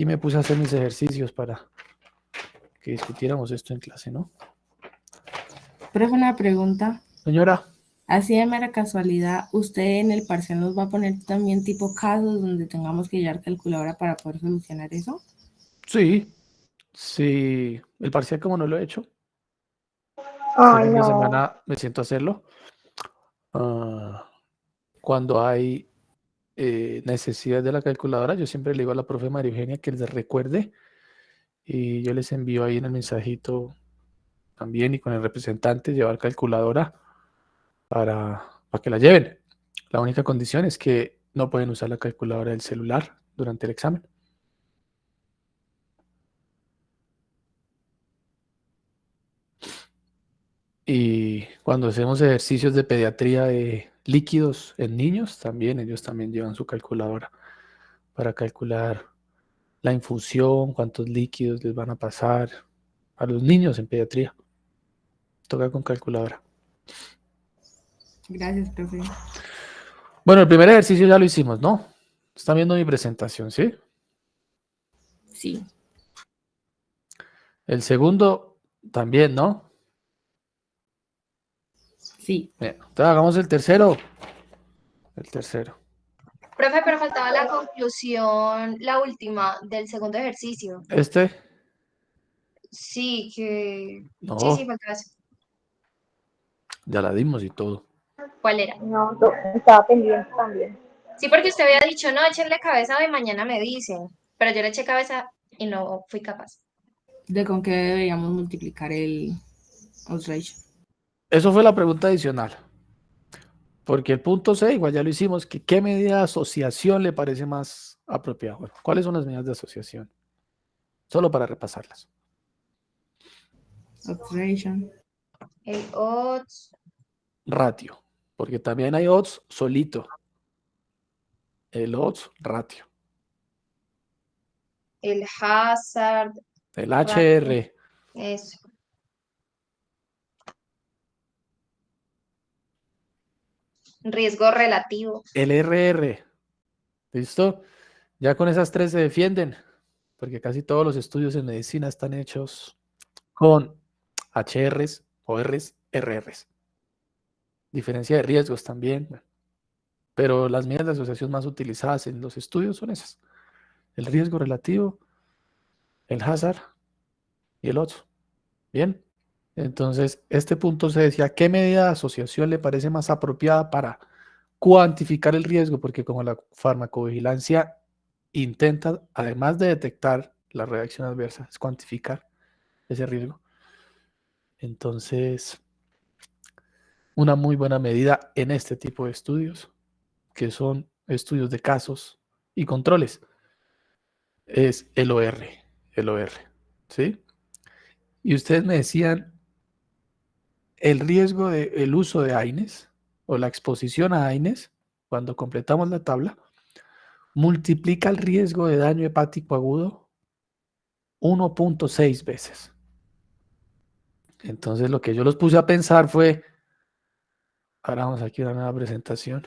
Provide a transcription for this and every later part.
Y me puse a hacer mis ejercicios para que discutiéramos esto en clase, ¿no? Profe, una pregunta. Señora. Así de mera casualidad, ¿usted en el parcial nos va a poner también tipo casos donde tengamos que llevar calculadora para poder solucionar eso? Sí. Sí. El parcial como no lo he hecho. Ay, Este fin de no. semana me siento a hacerlo. Cuando hay necesidad de la calculadora, yo siempre le digo a la profe María Eugenia que les recuerde y yo les envío ahí en el mensajito también y con el representante llevar calculadora para que la lleven. La única condición es que no pueden usar la calculadora del celular durante el examen. Y cuando hacemos ejercicios de pediatría de líquidos en niños, también ellos también llevan su calculadora para calcular la infusión, cuántos líquidos les van a pasar a los niños en pediatría. Toca con calculadora. Gracias, profe. Bueno, el primer ejercicio ya lo hicimos, ¿no? Están viendo mi presentación, ¿sí? Sí. El segundo también, ¿no? Sí. Bien, entonces hagamos el tercero. El tercero. Profe, pero faltaba la conclusión, la última del segundo ejercicio. Este, Sí, que... no, Sí, faltaba eso. ya la dimos y todo. ¿Cuál era? No, estaba pendiente también. Sí, porque usted había dicho, no, échenle cabeza hoy, mañana me dicen. Pero yo le eché cabeza y no fui capaz. ¿De con qué deberíamos multiplicar el odds ratio? Eso fue la pregunta adicional. Porque el punto C, igual ya lo hicimos, que qué medida de asociación le parece más apropiada. Bueno, ¿cuáles son las medidas de asociación? Solo para repasarlas. Odds ratio. El odds, Ratio, porque también hay odds solito. El odds ratio. el hazard, El ratio, HR. eso. Riesgo relativo. El RR. ¿Listo? Ya con esas tres se defienden, porque casi todos los estudios en medicina están hechos con HRs, ORs, RRs. Diferencia de riesgos también, pero las medidas de asociación más utilizadas en los estudios son esas. El riesgo relativo, el hazard y el otro. Bien, entonces este punto se decía, ¿qué medida de asociación le parece más apropiada para cuantificar el riesgo? Porque como la farmacovigilancia intenta, además de detectar la reacción adversa, es cuantificar ese riesgo. Entonces, una muy buena medida en este tipo de estudios, que son estudios de casos y controles, es el OR, ¿sí? Y ustedes me decían, el riesgo del uso de AINES o la exposición a AINES, cuando completamos la tabla, multiplica el riesgo de daño hepático agudo 1.6 veces. Entonces lo que yo los puse a pensar fue, ahora vamos aquí a una nueva presentación.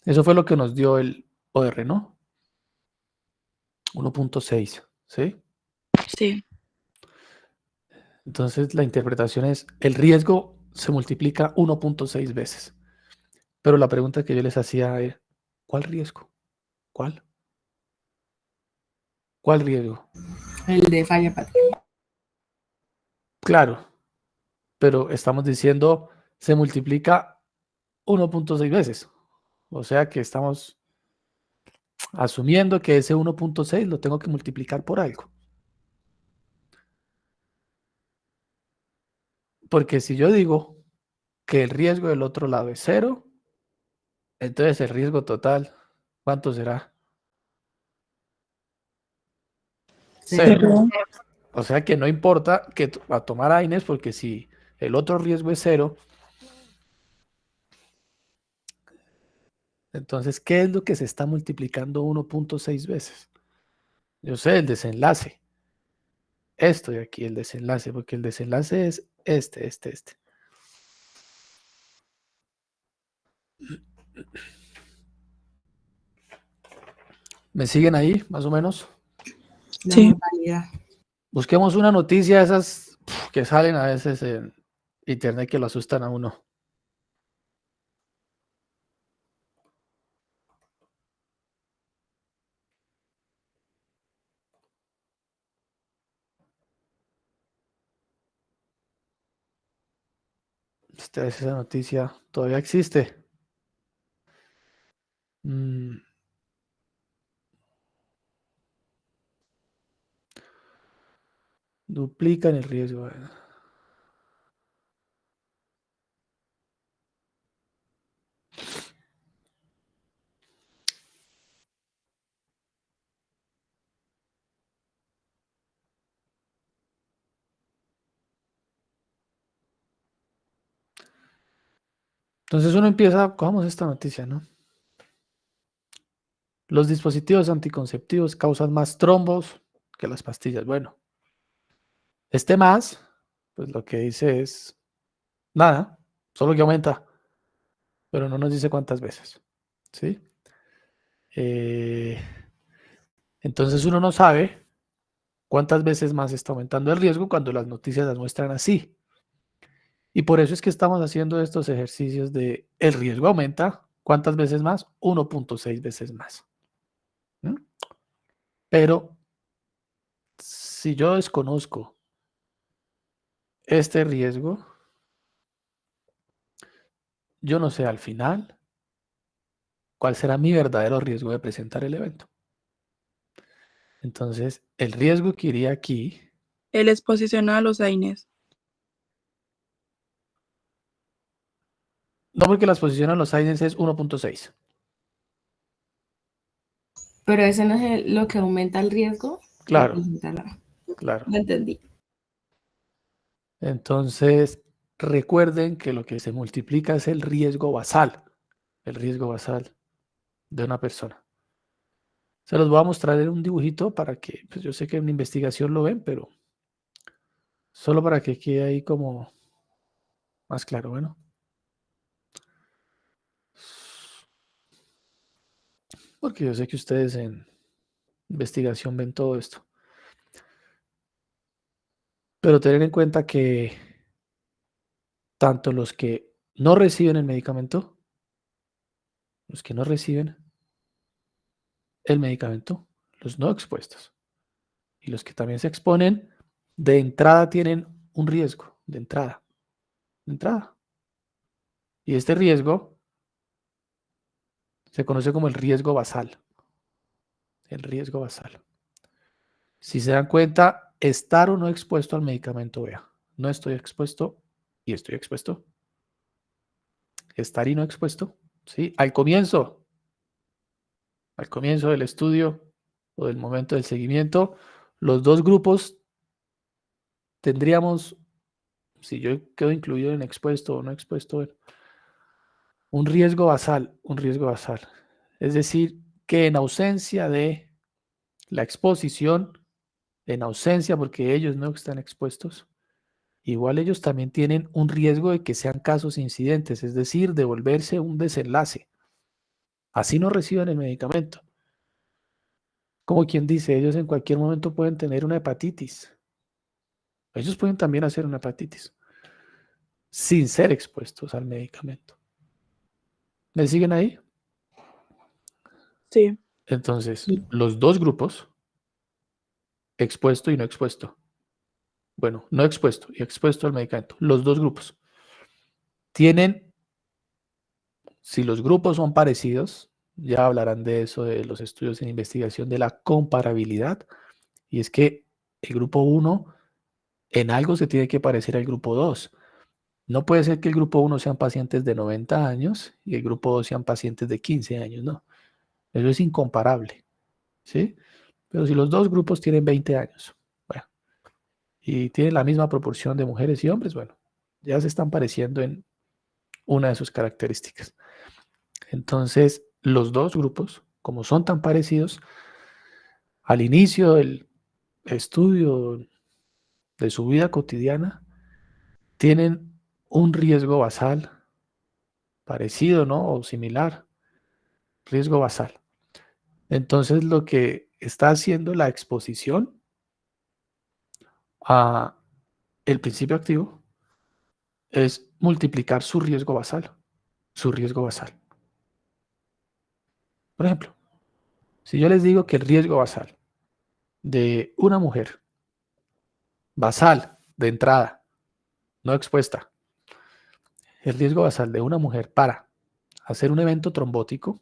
Eso fue lo que nos dio el OR, ¿no? 1.6, ¿sí? Sí. Entonces la interpretación es, el riesgo se multiplica 1.6 veces. Pero la pregunta que yo les hacía es, ¿cuál riesgo? ¿Cuál? ¿Cuál riesgo? El de falla hepática. Claro, pero estamos diciendo se multiplica 1.6 veces. O sea que estamos asumiendo que ese 1.6 lo tengo que multiplicar por algo. Porque si yo digo que el riesgo del otro lado es 0, entonces el riesgo total, ¿cuánto será? 0. Cero. O sea que no importa que a tomar AINES, porque si el otro riesgo es 0, entonces, ¿qué es lo que se está multiplicando 1.6 veces? Yo sé el desenlace. Esto de aquí, el desenlace, porque el desenlace es este. ¿Me siguen ahí, más o menos? La Sí. mortalidad. Busquemos una noticia de esas que salen a veces en internet que lo asustan a uno. Esta vez esa noticia todavía existe. Duplican el riesgo. Entonces uno empieza, cojamos esta noticia, ¿no? Los dispositivos anticonceptivos causan más trombos que las pastillas. Bueno, este más, pues lo que dice es nada, solo que aumenta, pero no nos dice cuántas veces, ¿sí? Entonces uno no sabe cuántas veces más está aumentando el riesgo cuando las noticias las muestran así. Y por eso es que estamos haciendo estos ejercicios de el riesgo aumenta, ¿cuántas veces más? 1.6 veces más. ¿Mm? Pero si yo desconozco este riesgo, yo no sé al final cuál será mi verdadero riesgo de presentar el evento. Entonces, el riesgo que iría aquí, El exposición a los AINES. no porque la exposición a los AINES es 1.6. Pero eso no es lo que aumenta el riesgo. Claro, claro. Lo entendí. Entonces, recuerden que lo que se multiplica es el riesgo basal de una persona. Se los voy a mostrar en un dibujito para que, pues yo sé que en la investigación lo ven, pero solo para que quede ahí como más claro, bueno. Porque yo sé que ustedes en investigación ven todo esto. Pero tener en cuenta que tanto los que no reciben el medicamento, los que no reciben el medicamento, los no expuestos, y los que también se exponen, de entrada tienen un riesgo, de entrada. Y este riesgo se conoce como el riesgo basal. El riesgo basal. Si se dan cuenta, estar o no expuesto al medicamento, vea, no estoy expuesto y estoy expuesto. Estar y no expuesto, ¿sí? Al comienzo del estudio o del momento del seguimiento, los dos grupos tendríamos, si yo quedo incluido en expuesto o no expuesto, un riesgo basal. Es decir, que en ausencia de la exposición, en ausencia porque ellos no están expuestos, igual ellos también tienen un riesgo de que sean casos incidentes, es decir, de volverse un desenlace. Así no reciban el medicamento. Como quien dice, ellos en cualquier momento pueden tener una hepatitis. Ellos pueden también hacer una hepatitis sin ser expuestos al medicamento. ¿Me siguen ahí? Sí. Entonces, Sí. los dos grupos, expuesto y no expuesto. Bueno, no expuesto y expuesto al medicamento. Los dos grupos tienen, si los grupos son parecidos, ya hablarán de eso, de los estudios en investigación de la comparabilidad, y es que el grupo 1 en algo se tiene que parecer al grupo 2. No puede ser que el grupo 1 sean pacientes de 90 años y el grupo 2 sean pacientes de 15 años, no. Eso es incomparable, ¿sí? Pero si los dos grupos tienen 20 años, bueno, y tienen la misma proporción de mujeres y hombres, bueno, ya se están pareciendo en una de sus características. Entonces, los dos grupos, como son tan parecidos, al inicio del estudio de su vida cotidiana, tienen un riesgo basal parecido, ¿no? O similar, riesgo basal. Entonces, lo que está haciendo la exposición a el principio activo es multiplicar su riesgo basal. Su riesgo basal. Por ejemplo, si yo les digo que el riesgo basal de una mujer, basal, de entrada, no expuesta, el riesgo basal de una mujer para hacer un evento trombótico,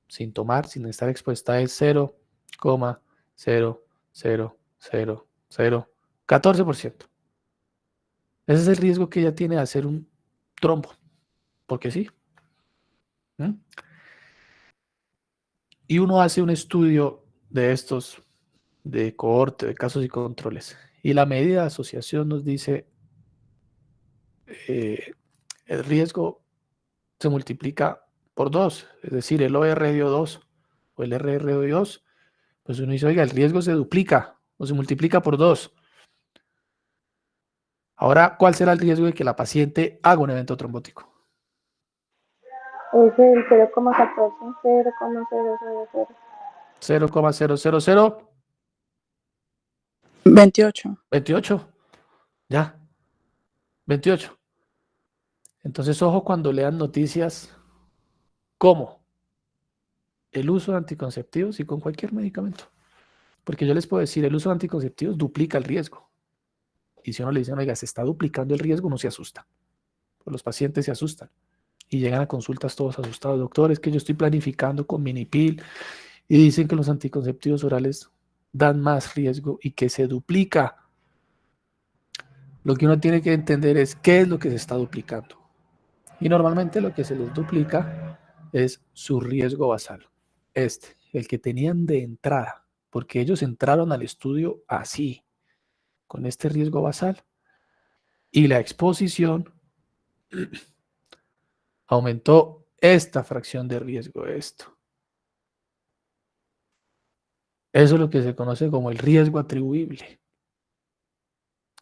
sin tomar, sin estar expuesta, es 0,00014%. Ese es el riesgo que ella tiene de hacer un trombo, porque sí. ¿Mm? Y uno hace un estudio de estos, de cohorte, de casos y controles. Y la medida de asociación nos dice el riesgo se multiplica por 2, es decir, el OR dio 2 o el RR dio 2, pues uno dice, oiga, el riesgo se duplica o se multiplica por 2. Ahora, ¿cuál será el riesgo de que la paciente haga un evento trombótico? Es el 0,14, 0,000. 0,00028. 28. Ya, 28. Entonces, ojo cuando lean noticias como el uso de anticonceptivos y con cualquier medicamento. Porque yo les puedo decir, el uso de anticonceptivos duplica el riesgo. Y si uno le dice, oiga, se está duplicando el riesgo, uno se asusta. Pues los pacientes se asustan y llegan a consultas todos asustados. Doctor, es que yo estoy planificando con Minipil y dicen que los anticonceptivos orales dan más riesgo y que se duplica. Lo que uno tiene que entender es qué es lo que se está duplicando. Y normalmente lo que se les duplica es su riesgo basal. El que tenían de entrada, porque ellos entraron al estudio así, con este riesgo basal. Y la exposición aumentó esta fracción de riesgo, esto. Eso es lo que se conoce como el riesgo atribuible,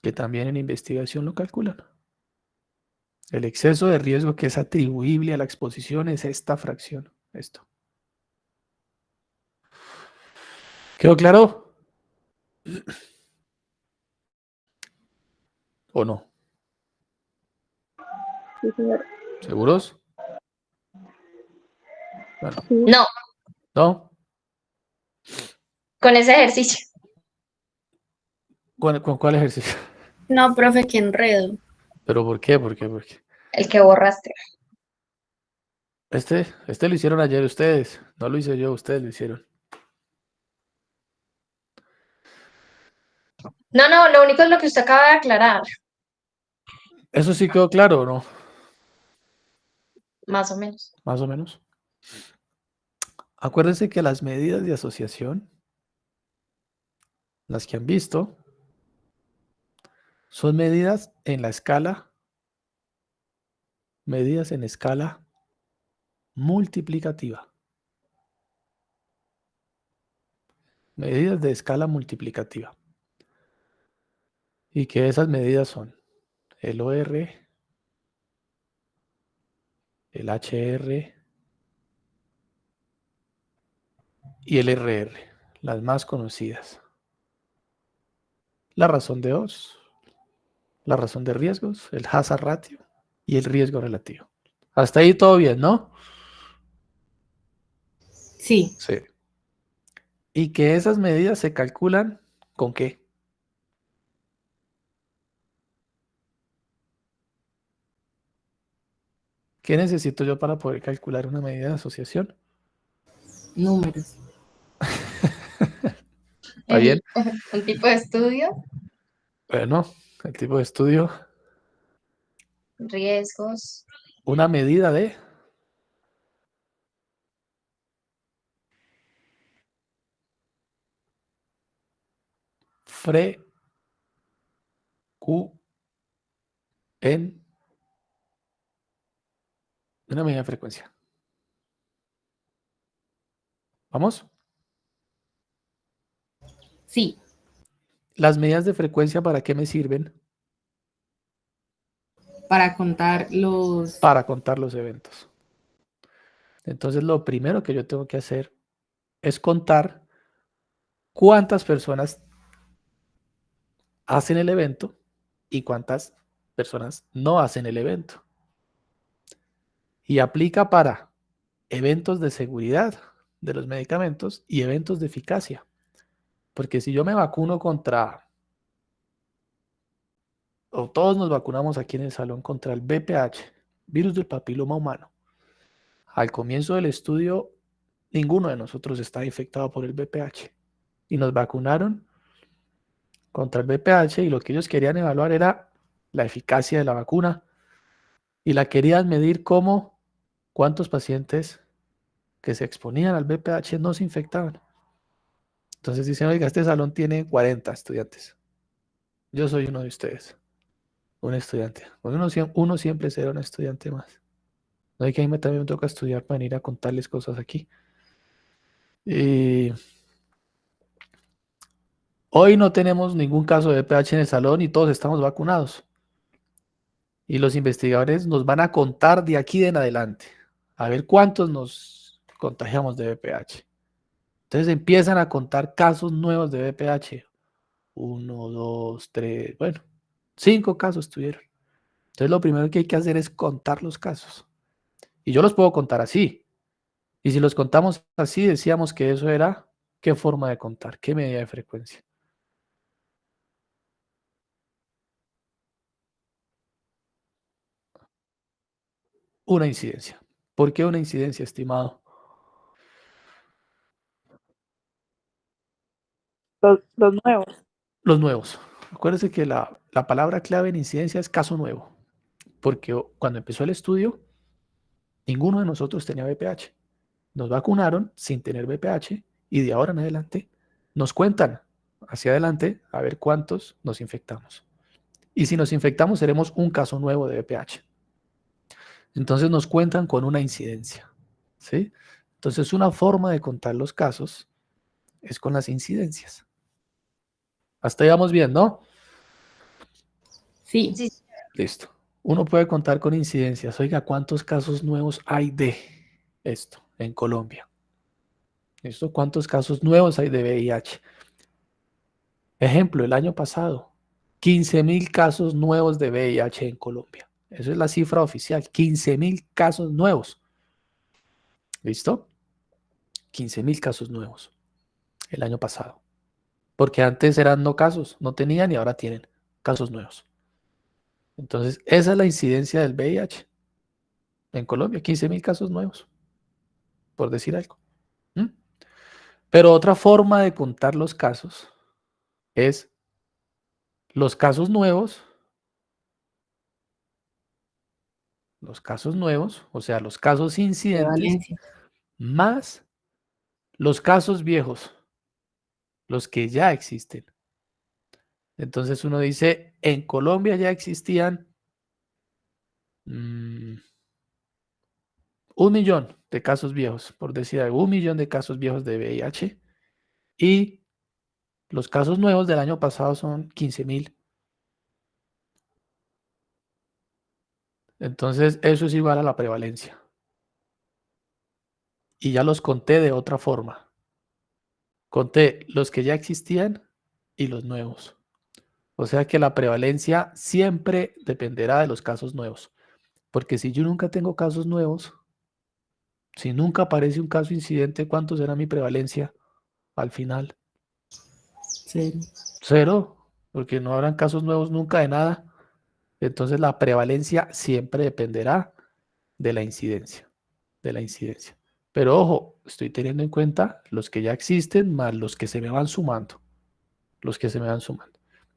que también en investigación lo calculan. El exceso de riesgo que es atribuible a la exposición es esta fracción, esto. ¿Quedó claro? ¿O no? Sí, señor. ¿Seguros? Bueno, Sí. No, ¿no? con ese ejercicio. ¿Con cuál ejercicio? No, profe, qué enredo. ¿Pero por qué? ¿Por qué? ¿Por qué? El que borraste. Este lo hicieron ayer ustedes, no lo hice yo, ustedes lo hicieron. No, no, lo único es lo que usted acaba de aclarar, ¿Eso sí quedó claro o no? más o menos. Más o menos. Acuérdense que las medidas de asociación, las que han visto, son medidas en la escala, medidas en escala multiplicativa. Medidas de escala multiplicativa. Y que esas medidas son el OR, el HR y el RR, las más conocidas. La razón de Oz, la razón de riesgos, el hazard ratio y el riesgo relativo. Hasta ahí todo bien, ¿no? Sí, Sí. Y que esas medidas se calculan ¿con qué? ¿Qué necesito yo para poder calcular una medida de asociación? números. ¿Está bien? Un tipo de estudio, Bueno, el tipo de estudio, riesgos, una medida de en una medida de frecuencia. ¿Vamos? Sí, Las medidas de frecuencia, ¿para qué me sirven? para contar los... Para contar los eventos. Entonces, lo primero que yo tengo que hacer es contar cuántas personas hacen el evento y cuántas personas no hacen el evento. Y aplica para eventos de seguridad de los medicamentos y eventos de eficacia. Porque si yo me vacuno contra, o todos nos vacunamos aquí en el salón contra el VPH, virus del papiloma humano, al comienzo del estudio, ninguno de nosotros estaba infectado por el VPH. Y nos vacunaron contra el VPH y lo que ellos querían evaluar era la eficacia de la vacuna y la querían medir como cuántos pacientes que se exponían al VPH no se infectaban. Entonces dicen, oiga, este salón tiene 40 estudiantes. Yo soy uno de ustedes, un estudiante. Pues uno siempre será un estudiante más. No hay que a mí también me toca estudiar para venir a contarles cosas aquí. Y hoy no tenemos ningún caso de VPH en el salón y todos estamos vacunados. Y los investigadores nos van a contar de aquí en adelante, a ver cuántos nos contagiamos de VPH. Entonces empiezan a contar casos nuevos de VPH. 1, 2, 3, bueno, 5 casos tuvieron. Entonces lo primero que hay que hacer es contar los casos. Y yo los puedo contar así. Y si los contamos así, decíamos que eso era, ¿qué forma de contar? ¿Qué medida de frecuencia? Una incidencia. ¿Por qué una incidencia, estimado? Los nuevos. Los nuevos. Acuérdense que la palabra clave en incidencia es caso nuevo. Porque cuando empezó el estudio, ninguno de nosotros tenía VPH. Nos vacunaron sin tener VPH y de ahora en adelante nos cuentan hacia adelante a ver cuántos nos infectamos. Y si nos infectamos, seremos un caso nuevo de VPH. Entonces nos cuentan con una incidencia. ¿Sí? Entonces una forma de contar los casos es con las incidencias. Hasta ahí vamos bien, ¿no? Sí. Sí, Listo. Uno puede contar con incidencias. Oiga, ¿cuántos casos nuevos hay de esto en Colombia? ¿Listo? ¿Cuántos casos nuevos hay de VIH? Ejemplo, el año pasado, 15.000 casos nuevos de VIH en Colombia. Eso es la cifra oficial, 15.000 casos nuevos. ¿Listo? 15.000 casos nuevos el año pasado. Porque antes eran no casos, no tenían y ahora tienen casos nuevos. Entonces, esa es la incidencia del VIH en Colombia, 15.000 casos nuevos, por decir algo. ¿Mm? Pero otra forma de contar los casos es los casos nuevos, o sea, los casos incidentes, Prevalencia. más los casos viejos, los que ya existen. Entonces uno dice, en Colombia ya existían 1.000.000 de casos viejos, por decir algo, 1.000.000 de casos viejos de VIH y los casos nuevos del año pasado son 15.000. Entonces eso es igual a la prevalencia. Y ya los conté de otra forma. Conté los que ya existían y los nuevos. O sea que la prevalencia siempre dependerá de los casos nuevos. Porque si yo nunca tengo casos nuevos, si nunca aparece un caso incidente, ¿cuánto será mi prevalencia al final? Cero. Cero, porque no habrán casos nuevos nunca de nada. Entonces la prevalencia siempre dependerá de la incidencia, Pero ojo, estoy teniendo en cuenta los que ya existen más los que se me van sumando.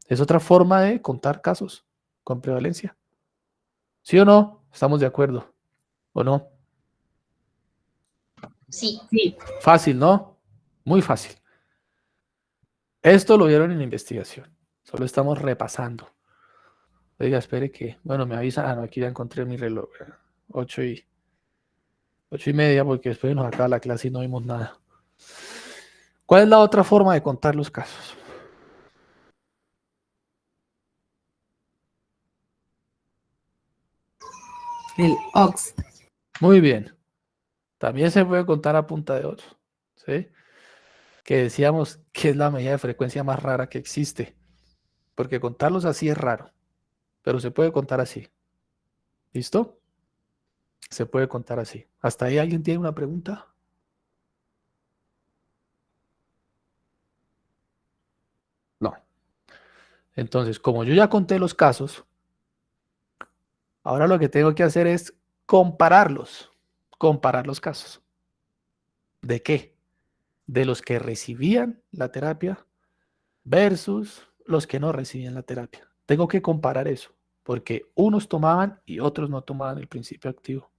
Es otra forma de contar casos con prevalencia. ¿Sí o no? ¿Estamos de acuerdo? ¿O no? sí. Sí. Fácil, ¿no? Muy fácil. Esto lo vieron en investigación. Solo estamos repasando. Oiga, espere que, bueno, me avisa. No, aquí ya encontré mi reloj. 8:30, porque después nos acaba la clase y no vimos nada. ¿Cuál es la otra forma de contar los casos? El OX. Muy bien. También se puede contar a punta de 8. ¿Sí? que decíamos que es la medida de frecuencia más rara que existe, porque contarlos así es raro, pero se puede contar así. ¿Listo? Se puede contar así. ¿Hasta ahí alguien tiene una pregunta? No. Entonces, como yo ya conté los casos, ahora lo que tengo que hacer es compararlos. Comparar los casos. ¿De qué? De los que recibían la terapia versus los que no recibían la terapia. Tengo que comparar eso, porque unos tomaban y otros no tomaban el principio activo.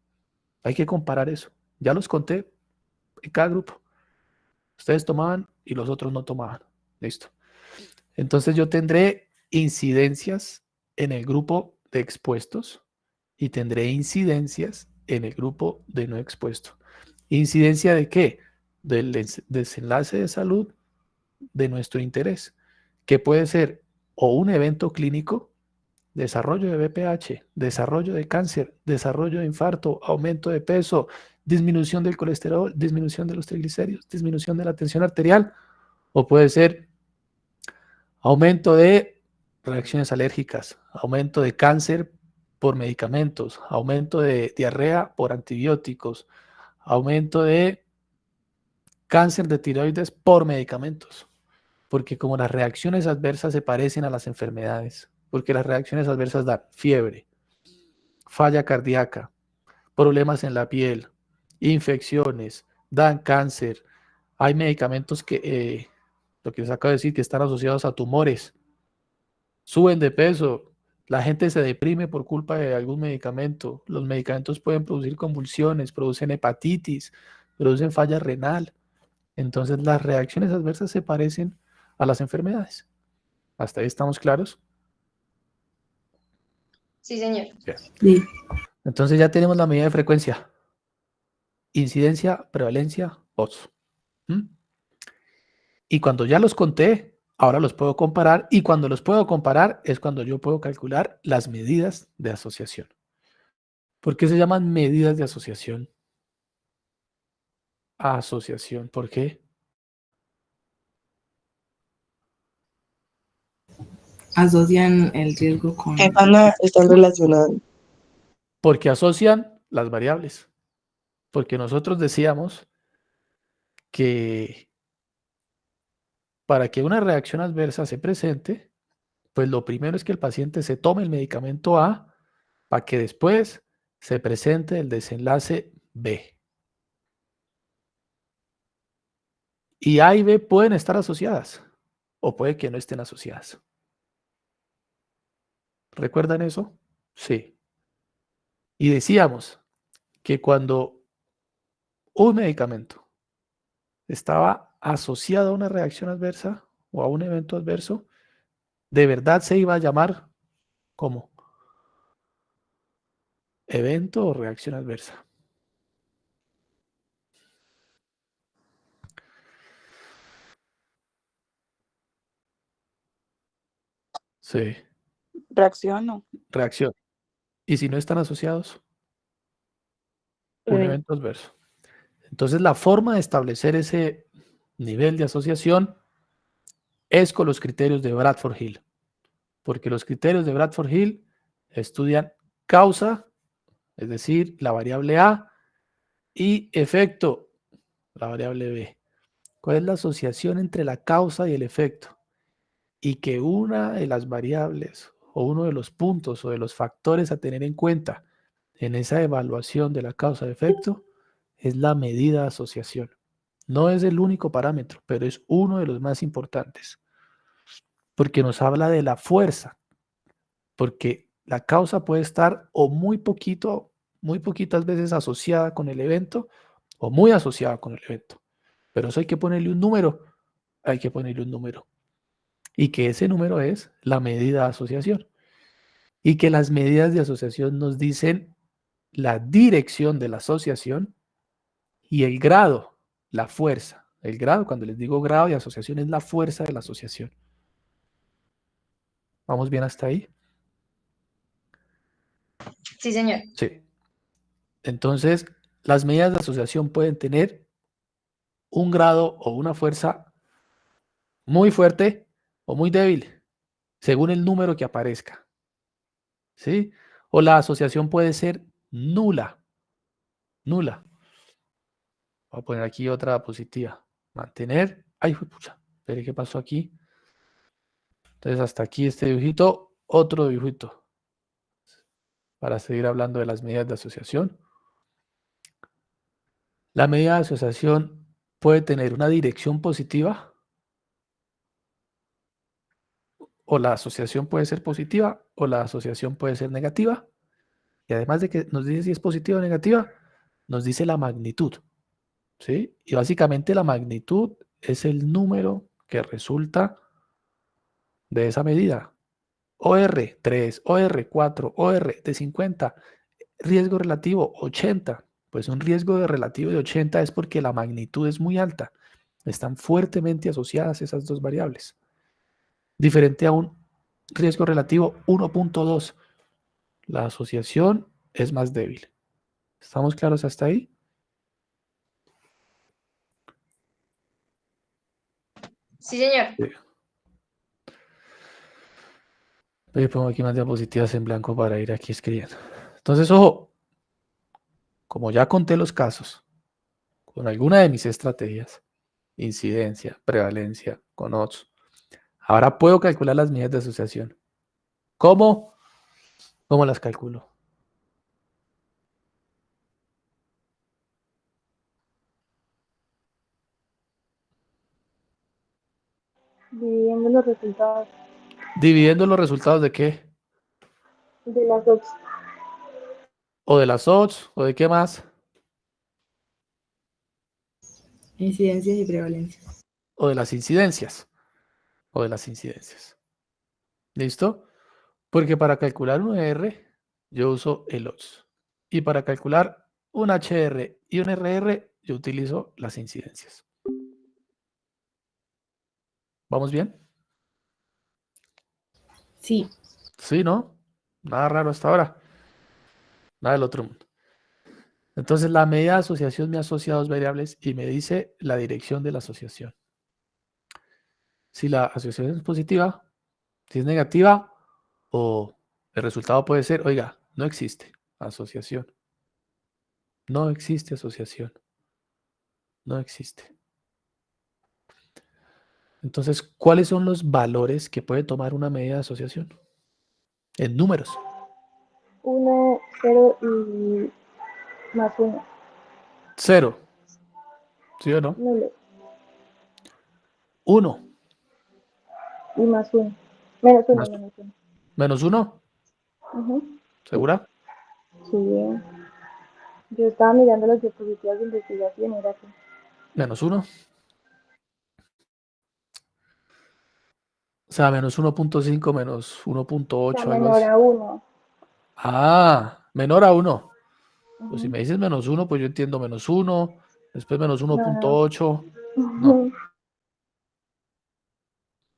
Hay que comparar eso. Ya los conté en cada grupo. Ustedes tomaban y los otros no tomaban. Listo. Entonces yo tendré incidencias en el grupo de expuestos y tendré incidencias en el grupo de no expuestos. ¿Incidencia de qué? Del desenlace de salud de nuestro interés, que puede ser o un evento clínico, desarrollo de BPH, desarrollo de cáncer, desarrollo de infarto, aumento de peso, disminución del colesterol, disminución de los triglicéridos, disminución de la tensión arterial, o puede ser aumento de reacciones alérgicas, aumento de cáncer por medicamentos, aumento de diarrea por antibióticos, aumento de cáncer de tiroides por medicamentos. Porque como las reacciones adversas se parecen a las enfermedades, porque las reacciones adversas dan fiebre, falla cardíaca, problemas en la piel, infecciones, dan cáncer. Hay medicamentos que, lo que les acabo de decir, que están asociados a tumores, suben de peso, la gente se deprime por culpa de algún medicamento, los medicamentos pueden producir convulsiones, producen hepatitis, producen falla renal. Entonces las reacciones adversas se parecen a las enfermedades. ¿Hasta ahí estamos claros? Sí, señor. Bien. Sí. Entonces ya tenemos la medida de frecuencia. Incidencia, prevalencia, odds. ¿Mm? Y cuando ya los conté, ahora los puedo comparar. Y cuando los puedo comparar es cuando yo puedo calcular las medidas de asociación. ¿Por qué se llaman medidas de asociación? Asociación. ¿Por qué? Asocian el riesgo con... Que están relacionadas. Porque asocian las variables. Porque nosotros decíamos que para que una reacción adversa se presente, pues lo primero es que el paciente se tome el medicamento A para que después se presente el desenlace B. Y A y B pueden estar asociadas o puede que no estén asociadas. ¿Recuerdan eso? Sí. Y decíamos que cuando un medicamento estaba asociado a una reacción adversa o a un evento adverso, de verdad se iba a llamar como evento o reacción adversa. Sí, Reacciono. reacción. ¿Y si no están asociados? Un evento adverso. Entonces, la forma de establecer ese nivel de asociación es con los criterios de Bradford Hill, porque los criterios de Bradford Hill estudian causa, es decir, la variable A, y efecto, la variable B. ¿Cuál es la asociación entre la causa y el efecto? Y que una de las variables o uno de los puntos o de los factores a tener en cuenta en esa evaluación de la causa-efecto es la medida de asociación. No es el único parámetro, pero es uno de los más importantes, porque nos habla de la fuerza, porque la causa puede estar o muy poquito, muy poquitas veces asociada con el evento o muy asociada con el evento. Pero eso hay que ponerle un número, hay que ponerle un número. Y que ese número es la medida de asociación. Y que las medidas de asociación nos dicen la dirección de la asociación y el grado, la fuerza. El grado, cuando les digo grado de asociación, es la fuerza de la asociación. ¿Vamos bien hasta ahí? Sí, señor. Sí. Entonces, las medidas de asociación pueden tener un grado o una fuerza muy fuerte o muy débil, según el número que aparezca. ¿Sí? O la asociación puede ser nula. Nula. Voy a poner aquí otra diapositiva. Mantener. Ay, pucha. Espere, ¿qué pasó aquí? Entonces, hasta aquí este dibujito. Otro dibujito. Para seguir hablando de las medidas de asociación. La medida de asociación puede tener una dirección positiva. O la asociación puede ser positiva o la asociación puede ser negativa. Y además de que nos dice si es positiva o negativa, nos dice la magnitud. ¿Sí? Y básicamente la magnitud es el número que resulta de esa medida. OR 3, OR 4, OR de 50, riesgo relativo 80. Pues un riesgo relativo de 80 es porque la magnitud es muy alta. Están fuertemente asociadas esas dos variables. Diferente a un riesgo relativo 1.2. La asociación es más débil. ¿Estamos claros hasta ahí? Sí, señor. Sí. Yo pongo aquí más diapositivas en blanco para ir aquí escribiendo. Entonces, ojo, como ya conté los casos, con alguna de mis estrategias, incidencia, prevalencia, con odds, ahora puedo calcular las medidas de asociación. ¿Cómo? ¿Cómo las calculo? Dividiendo los resultados Dividiendo los resultados de qué? de las odds. ¿O de las odds? ¿O de qué más? Incidencias y prevalencias. ¿O de las incidencias? ¿O de las incidencias? ¿Listo? Porque para calcular un R, yo uso el odds. Y para calcular un HR y un RR, yo utilizo las incidencias. ¿Vamos bien? Sí. Sí, ¿no? Nada raro hasta ahora. Nada del otro mundo. Entonces, la medida de asociación me asocia a dos variables y me dice la dirección de la asociación. Si la asociación es positiva, si es negativa, o el resultado puede ser, oiga, no existe asociación. No existe asociación. No existe. Entonces, ¿cuáles son los valores que puede tomar una medida de asociación? En números. 1, 0 y más 1. 0. ¿Sí o no? Nulo. 1. Y más 1. Menos 1, Más, menos 1. menos 1. Sí, ¿Segura? sí. Yo estaba mirando las diapositivas de investigación, era que Menos 1. O sea, menos 1.5, menos está 1.8, algo menor así. a 1. Ah, menor a 1. Pues si me dices menos 1, pues yo entiendo menos 1, después menos No, no. 1.8. No.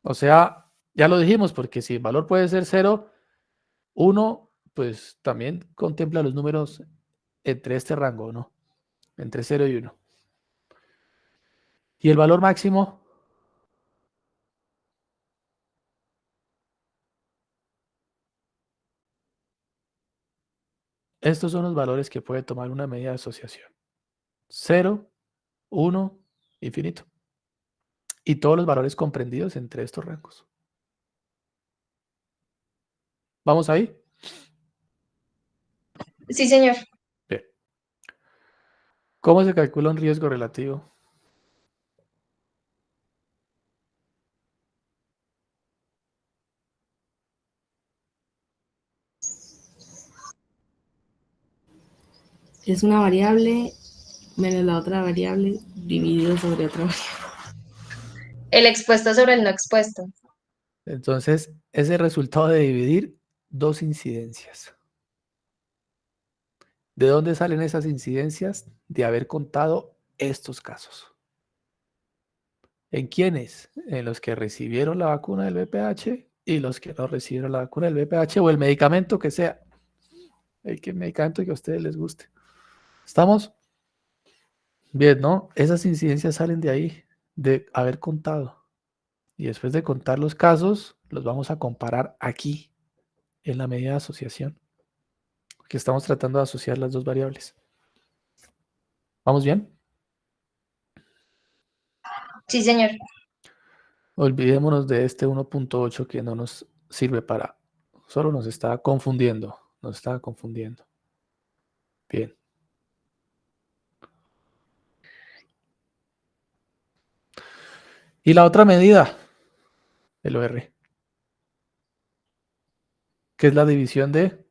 O sea, ya lo dijimos, porque si el valor puede ser 0, 1, pues también contempla los números entre este rango, ¿no? Entre 0 y 1. ¿Y el valor máximo? Estos son los valores que puede tomar una medida de asociación. 0, 1, infinito. Y todos los valores comprendidos entre estos rangos. ¿Vamos ahí? Sí, señor. Bien. ¿Cómo se calcula un riesgo relativo? Es una variable menos la otra variable dividido sobre otra variable. El expuesto sobre el no expuesto. Entonces, es el resultado de dividir dos incidencias. ¿De dónde salen esas incidencias? De haber contado estos casos. ¿En quiénes? En los que recibieron la vacuna del VPH y los que no recibieron la vacuna del VPH o el medicamento que sea. El medicamento que a ustedes les guste. ¿Estamos? Bien, ¿no? Esas incidencias salen de ahí, de haber contado. Y después de contar los casos, los vamos a comparar aquí, en la medida de asociación, que estamos tratando de asociar las dos variables. ¿Vamos bien? Sí, señor. Olvidémonos de este 1.8 que no nos sirve para, solo nos está confundiendo, nos está confundiendo. Bien. Y la otra medida, el OR, que es la división de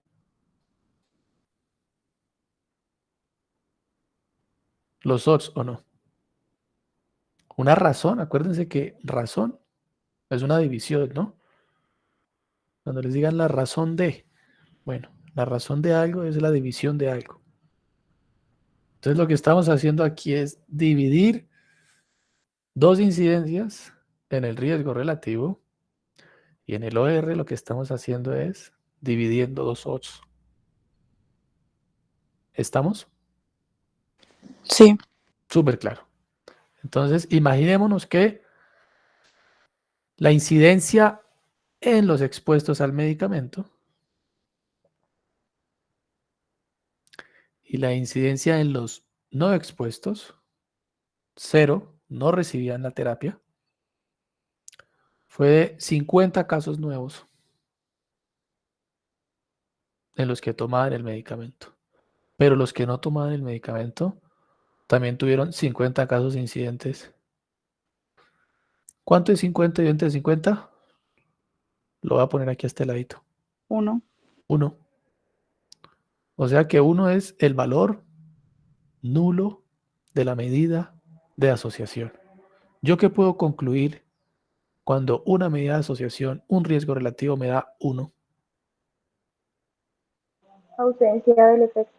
los odds, ¿o no? Una razón, acuérdense que razón es una división, ¿no? Cuando les digan la razón de, bueno, la razón de algo es la división de algo. Entonces lo que estamos haciendo aquí es dividir dos incidencias en el riesgo relativo y en el OR lo que estamos haciendo es dividiendo dos odds. ¿Estamos? Sí. Súper claro. Entonces imaginémonos que la incidencia en los expuestos al medicamento y la incidencia en los no expuestos, 0, no recibían la terapia, fue de 50 casos nuevos en los que tomaban el medicamento. Pero los que no tomaban el medicamento también tuvieron 50 casos incidentes. ¿Cuánto es 50 y 20 de 50? Lo voy a poner aquí a este ladito. 1. 1. O sea que 1 es el valor nulo de la medida de asociación. ¿Yo qué puedo concluir cuando una medida de asociación, un riesgo relativo me da 1? Ausencia del efecto.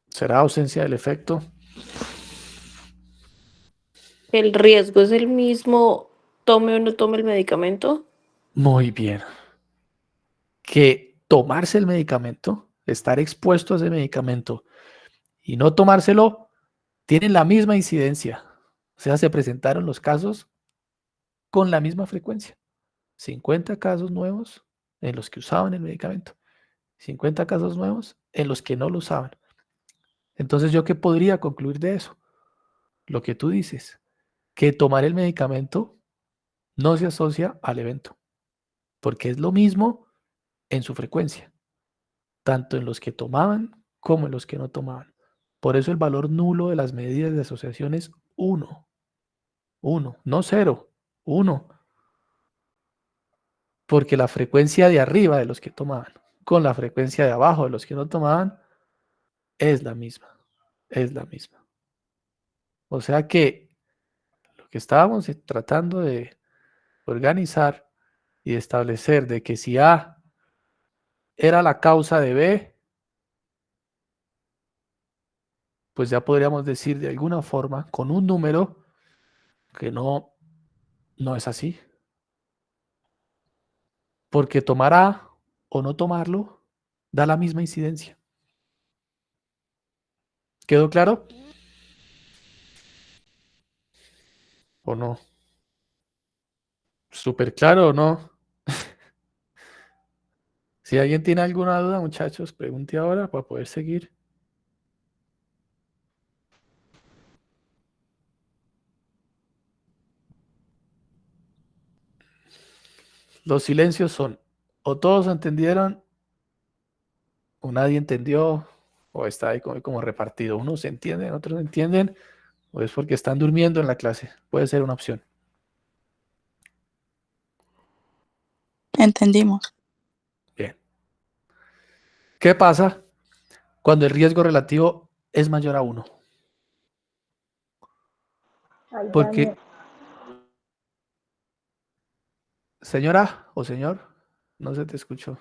¿Será ausencia del efecto? ¿El riesgo es el mismo, tome o no tome el medicamento? Muy bien. Que tomarse el medicamento, estar expuesto a ese medicamento y no tomárselo, tienen la misma incidencia. O sea, se presentaron los casos con la misma frecuencia. 50 casos nuevos en los que usaban el medicamento. 50 casos nuevos en los que no lo usaban. Entonces, ¿yo qué podría concluir de eso? Lo que tú dices, que tomar el medicamento no se asocia al evento, porque es lo mismo en su frecuencia, tanto en los que tomaban como en los que no tomaban. Por eso el valor nulo de las medidas de asociación es 1. 1, no 0, 1. Porque la frecuencia de arriba de los que tomaban con la frecuencia de abajo de los que no tomaban es la misma. Es la misma. O sea que lo que estábamos tratando de organizar y establecer de que si A era la causa de B, pues ya podríamos decir de alguna forma con un número que no es así. Porque tomar A o no tomarlo da la misma incidencia. ¿Quedó claro? ¿O no? ¿Súper claro o no? Si alguien tiene alguna duda, muchachos, pregunte ahora para poder seguir. Los silencios son o todos entendieron, o nadie entendió, o está ahí como repartido. Unos entienden, otros no entienden, o es porque están durmiendo en la clase. Puede ser una opción. Entendimos. Bien. ¿Qué pasa cuando el riesgo relativo es mayor a 1? Hay daño. Porque, señora o señor, no se te escuchó.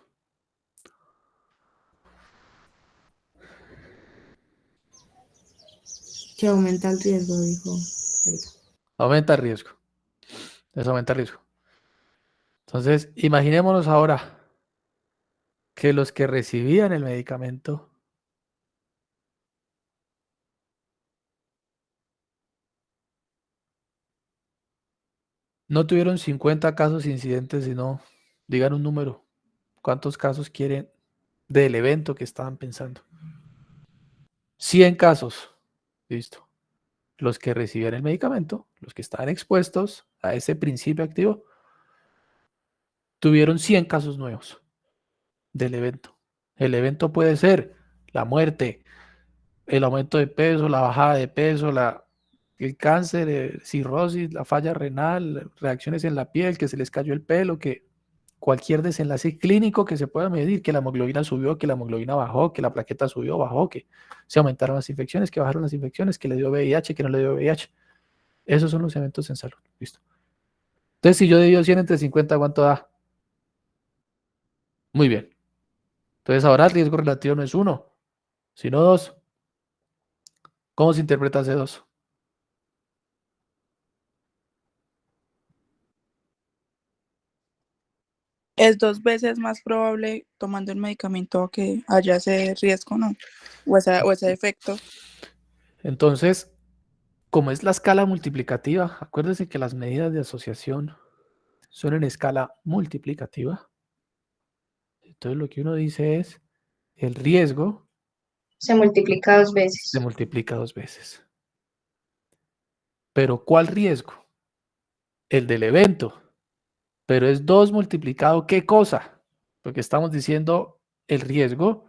Que aumenta el riesgo, dijo Erika. Aumenta el riesgo. Eso aumenta el riesgo. Entonces, imaginémonos ahora que los que recibían el medicamento No tuvieron 50 casos incidentes, sino, digan un número. ¿Cuántos casos quieren del evento que estaban pensando? 100 casos. Listo. Los que recibían el medicamento, los que estaban expuestos a ese principio activo, tuvieron 100 casos nuevos del evento. El evento puede ser la muerte, el aumento de peso, la bajada de peso, el cáncer, cirrosis, la falla renal, reacciones en la piel, que se les cayó el pelo, que cualquier desenlace clínico que se pueda medir, que la hemoglobina subió, que la hemoglobina bajó, que la plaqueta subió, bajó, que se aumentaron las infecciones, que bajaron las infecciones, que le dio VIH, que no le dio VIH. Esos son los eventos en salud. Listo. Entonces, si yo divido 100 entre 50, ¿cuánto da? Muy bien. Entonces, ahora el riesgo relativo no es 1, sino 2. ¿Cómo se interpreta ese 2? Es 2 veces más probable tomando el medicamento que haya ese riesgo, ¿no? O ese efecto. Entonces, como es la escala multiplicativa, acuérdense que las medidas de asociación son en escala multiplicativa. Entonces, lo que uno dice es, el riesgo Se multiplica 2 veces. se multiplica 2 veces. ¿Pero cuál riesgo? El del evento. Pero es 2 multiplicado, ¿qué cosa? Porque estamos diciendo el riesgo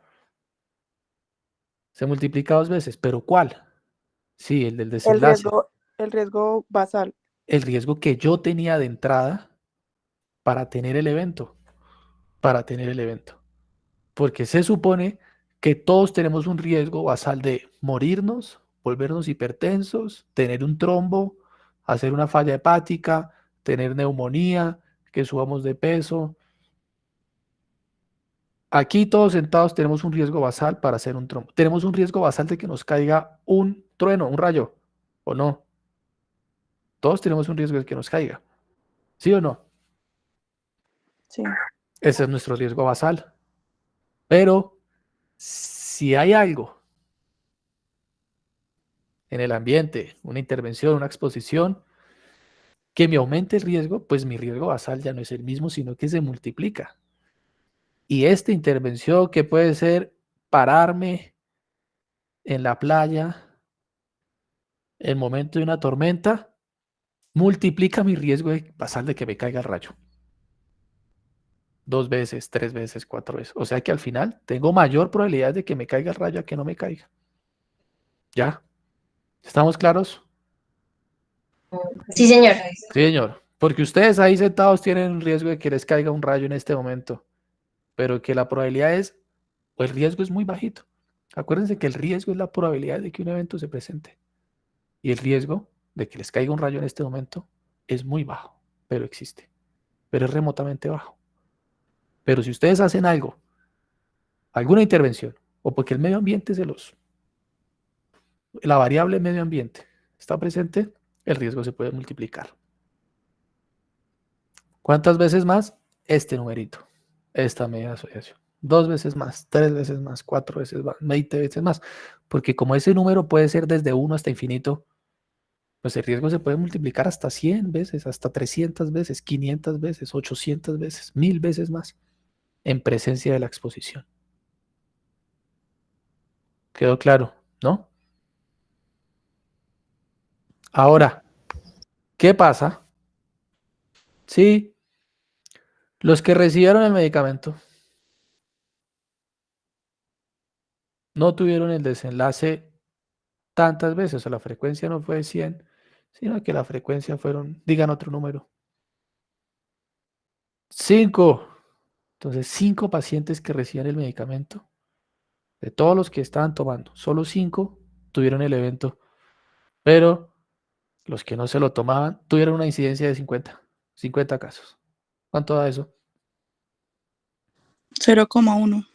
se multiplica 2 veces. ¿Pero cuál? Sí, el del El desenlace. riesgo basal. El riesgo que yo tenía de entrada para tener el evento. Para tener el evento. Porque se supone que todos tenemos un riesgo basal de morirnos, volvernos hipertensos, tener un trombo, hacer una falla hepática, tener neumonía, que subamos de peso. Aquí todos sentados tenemos un riesgo basal para hacer un trombo. Tenemos un riesgo basal de que nos caiga un trueno, un rayo, ¿o no? Todos tenemos un riesgo de que nos caiga, ¿sí o no? Sí. Ese es nuestro riesgo basal. Pero si hay algo en el ambiente, una intervención, una exposición, que me aumente el riesgo, pues mi riesgo basal ya no es el mismo, sino que se multiplica. Y esta intervención, que puede ser pararme en la playa en momento de una tormenta, multiplica mi riesgo basal de que me caiga el rayo. 2 veces, 3 veces, 4 veces. O sea que al final tengo mayor probabilidad de que me caiga el rayo a que no me caiga. ¿Ya? ¿Estamos claros? Sí, señor. Sí, señor. Porque ustedes ahí sentados tienen un riesgo de que les caiga un rayo en este momento, pero que la probabilidad es, o el riesgo es muy bajito. Acuérdense que el riesgo es la probabilidad de que un evento se presente. Y el riesgo de que les caiga un rayo en este momento es muy bajo, pero existe. Pero es remotamente bajo. Pero si ustedes hacen algo, alguna intervención, o porque el medio ambiente la variable medio ambiente está presente, el riesgo se puede multiplicar. ¿Cuántas veces más? Este numerito, esta media de asociación. 2 veces más, 3 veces más, 4 veces más, 20 veces más. Porque como ese número puede ser desde 1 hasta infinito, pues el riesgo se puede multiplicar hasta 100 veces, hasta 300 veces, 500 veces, 800 veces, 1000 veces más en presencia de la exposición. ¿Quedó claro? ¿No? Ahora, ¿qué pasa si los que recibieron el medicamento no tuvieron el desenlace tantas veces? O sea, la frecuencia no fue 100, sino que la frecuencia fueron, digan otro número, 5. Entonces, 5 pacientes que recibían el medicamento, de todos los que estaban tomando, solo 5 tuvieron el evento, pero los que no se lo tomaban tuvieron una incidencia de 50 casos. ¿Cuánto da eso? 0,1.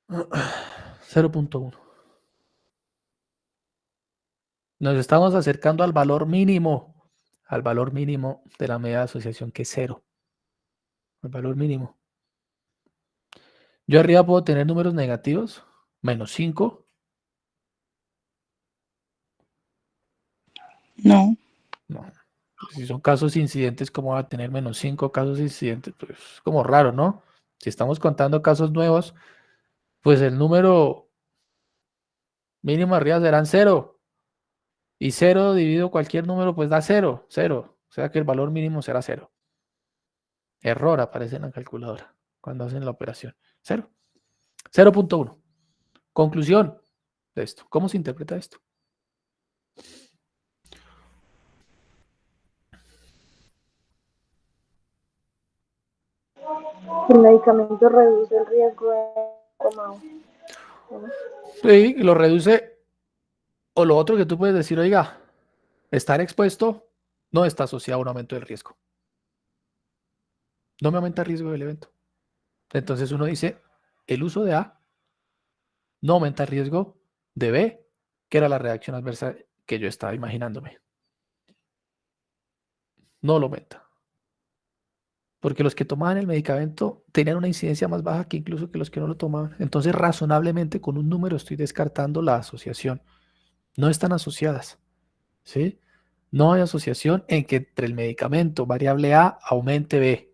0.1. Nos estamos acercando al valor mínimo de la media de asociación, que es 0. El valor mínimo. Yo arriba puedo tener números negativos, -5. No. No. Si son casos incidentes, ¿cómo va a tener menos 5 casos incidentes? Pues es como raro, ¿no? Si estamos contando casos nuevos, pues el número mínimo arriba serán 0. Y 0 dividido cualquier número, pues da 0, 0. O sea que el valor mínimo será 0. Error aparece en la calculadora cuando hacen la operación. 0. 0.1. Conclusión de esto. ¿Cómo se interpreta esto? El medicamento reduce el riesgo de tomado. ¿No? Sí, lo reduce. O lo otro que tú puedes decir, oiga, estar expuesto no está asociado a un aumento del riesgo. No me aumenta el riesgo del evento. Entonces uno dice, el uso de A no aumenta el riesgo de B, que era la reacción adversa que yo estaba imaginándome. No lo aumenta. Porque los que tomaban el medicamento tenían una incidencia más baja que incluso que los que no lo tomaban. Entonces, razonablemente, con un número estoy descartando la asociación. No están asociadas, ¿sí? No hay asociación en que entre el medicamento variable A aumente B.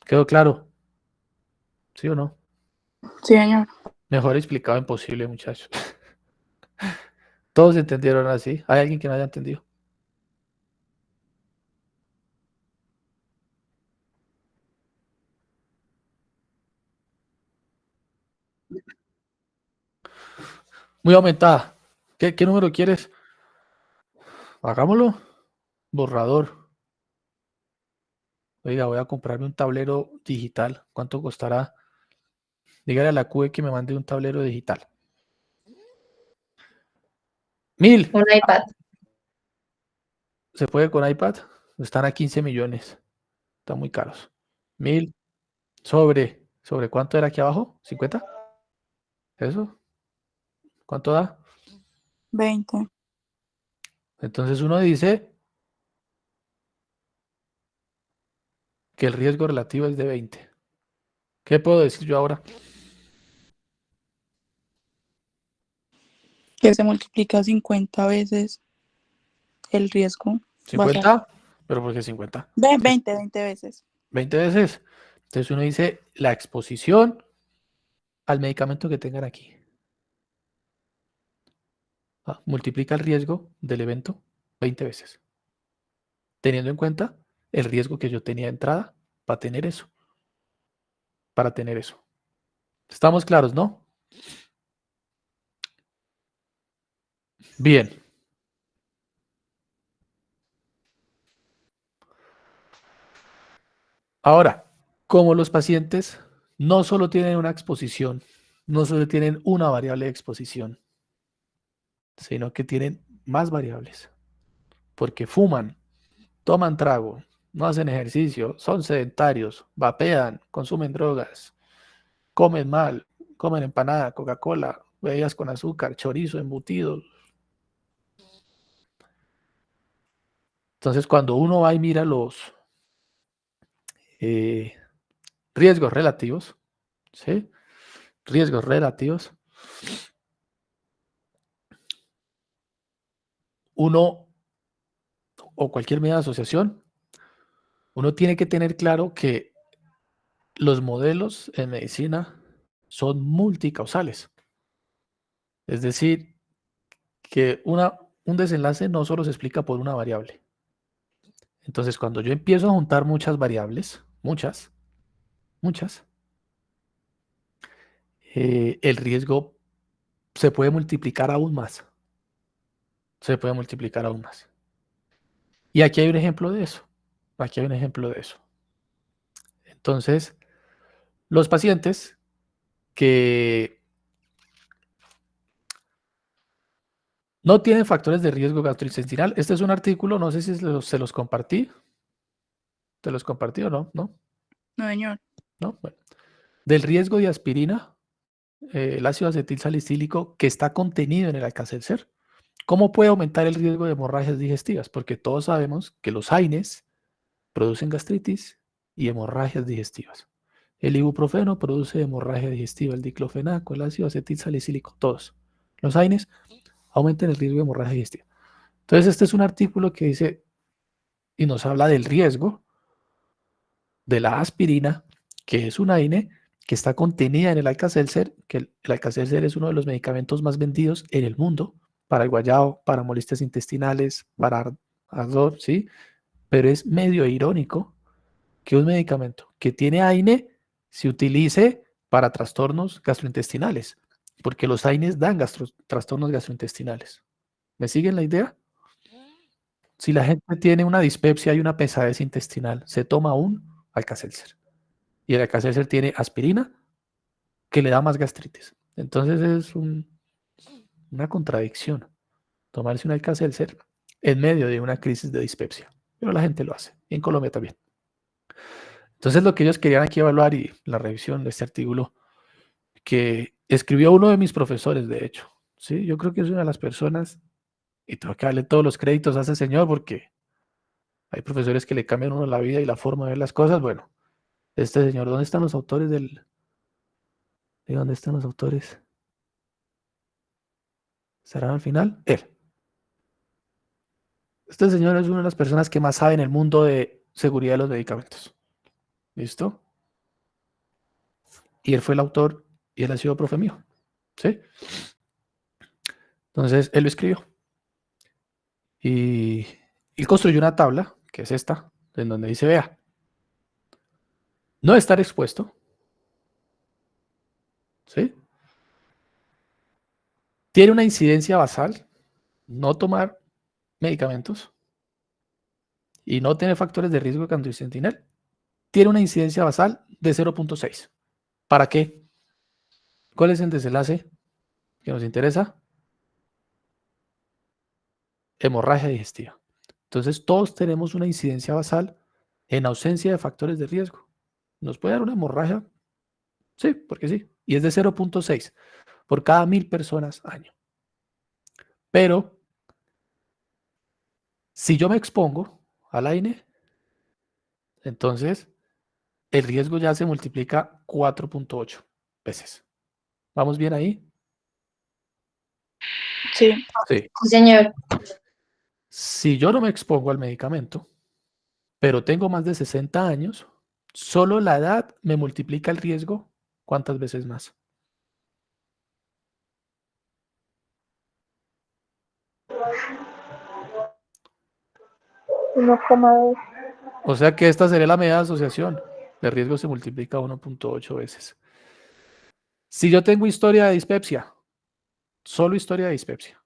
¿Quedó claro? ¿Sí o no? Sí, señor. Mejor explicado imposible, muchachos. Todos entendieron así. ¿Hay alguien que no haya entendido? Muy aumentada. ¿Qué número quieres? Hagámoslo. Borrador. Oiga, voy a comprarme un tablero digital. ¿Cuánto costará? Dígale a la CUE que me mande un tablero digital. 1000. Un iPad. ¿Se puede con iPad? Están a 15 millones. Están muy caros. 1000 ¿Sobre cuánto era aquí abajo? ¿50? ¿Eso? ¿Cuánto da? 20. Entonces uno dice que el riesgo relativo es de 20. ¿Qué puedo decir yo ahora? Que se multiplica 50 veces el riesgo. basado. ¿50? ¿Pero por qué 50? 20 veces. 20 veces. Entonces uno dice la exposición al medicamento que tengan aquí. Multiplica el riesgo del evento 20 veces. Teniendo en cuenta el riesgo que yo tenía de entrada para tener eso. Para tener eso. ¿Estamos claros, no? Bien. Ahora, como los pacientes no solo tienen una exposición, no solo tienen una variable de exposición, sino que tienen más variables, porque fuman, toman trago, no hacen ejercicio, son sedentarios, vapean, consumen drogas, comen mal, comen empanada, Coca-Cola, bebidas con azúcar, chorizo, embutidos. Entonces, cuando uno va y mira los riesgos relativos, ¿sí? Riesgos relativos, uno o cualquier medida de asociación, uno tiene que tener claro que los modelos en medicina son multicausales. Es decir, que un desenlace no solo se explica por una variable. Entonces, cuando yo empiezo a juntar muchas variables, muchas, el riesgo se puede multiplicar aún más. Se puede multiplicar aún más. Y aquí hay un ejemplo de eso. Aquí hay un ejemplo de eso. Entonces, los pacientes que no tienen factores de riesgo gastrointestinal, este es un artículo, no sé si se los compartí. ¿Te los compartí o no? ¿No? No, señor. ¿No? Bueno. Del riesgo de aspirina, el ácido acetil salicílico que está contenido en el Alka-Seltzer. ¿Cómo puede aumentar el riesgo de hemorragias digestivas? Porque todos sabemos que los AINES producen gastritis y hemorragias digestivas. El ibuprofeno produce hemorragia digestiva, el diclofenaco, el ácido acetil salicílico, todos. Los AINES aumentan el riesgo de hemorragia digestiva. Entonces, este es un artículo que dice y nos habla del riesgo de la aspirina, que es una AINE que está contenida en el Alka-Seltzer, que el Alka-Seltzer es uno de los medicamentos más vendidos en el mundo para el guayao, para molestias intestinales, para ardor, ¿sí? Pero es medio irónico que un medicamento que tiene AINE se utilice para trastornos gastrointestinales, porque los AINES dan trastornos gastrointestinales. ¿Me siguen la idea? Si la gente tiene una dispepsia y una pesadez intestinal, se toma un Alka-Seltzer. Y el Alka-Seltzer tiene aspirina que le da más gastritis. Entonces es una contradicción tomarse un Alka-Seltzer en medio de una crisis de dispepsia. Pero la gente lo hace. Y en Colombia también. Entonces lo que ellos querían aquí evaluar y la revisión de este artículo que escribió uno de mis profesores, de hecho. ¿Sí? Yo creo que es una de las personas, y tengo que darle todos los créditos a ese señor porque hay profesores que le cambian a uno la vida y la forma de ver las cosas. Bueno, este señor, ¿dónde están los autores del... ¿De dónde están los autores? ¿Serán al final? Él. Este señor es una de las personas que más sabe en el mundo de seguridad de los medicamentos. ¿Listo? Y él fue el autor y él ha sido profe mío. ¿Sí? Entonces, él lo escribió. Y él construyó una tabla, que es esta, en donde dice, vea, no estar expuesto, ¿sí? Tiene una incidencia basal, no tomar medicamentos y no tener factores de riesgo gastrointestinal. Tiene una incidencia basal de 0.6. ¿Para qué? ¿Cuál es el desenlace que nos interesa? Hemorragia digestiva. Entonces, todos tenemos una incidencia basal en ausencia de factores de riesgo. ¿Nos puede dar una hemorragia? Sí, porque sí. Y es de 0.6 por cada 1000 personas año. Pero, si yo me expongo al AINE, entonces el riesgo ya se multiplica 4.8 veces. ¿Vamos bien ahí? Sí. Sí. Sí, señor. Si yo no me expongo al medicamento, pero tengo más de 60 años, solo la edad me multiplica el riesgo, ¿cuántas veces más? 1,2. O sea que esta sería la medida de asociación. El riesgo se multiplica 1.8 veces. Si yo tengo historia de dispepsia, solo historia de dispepsia,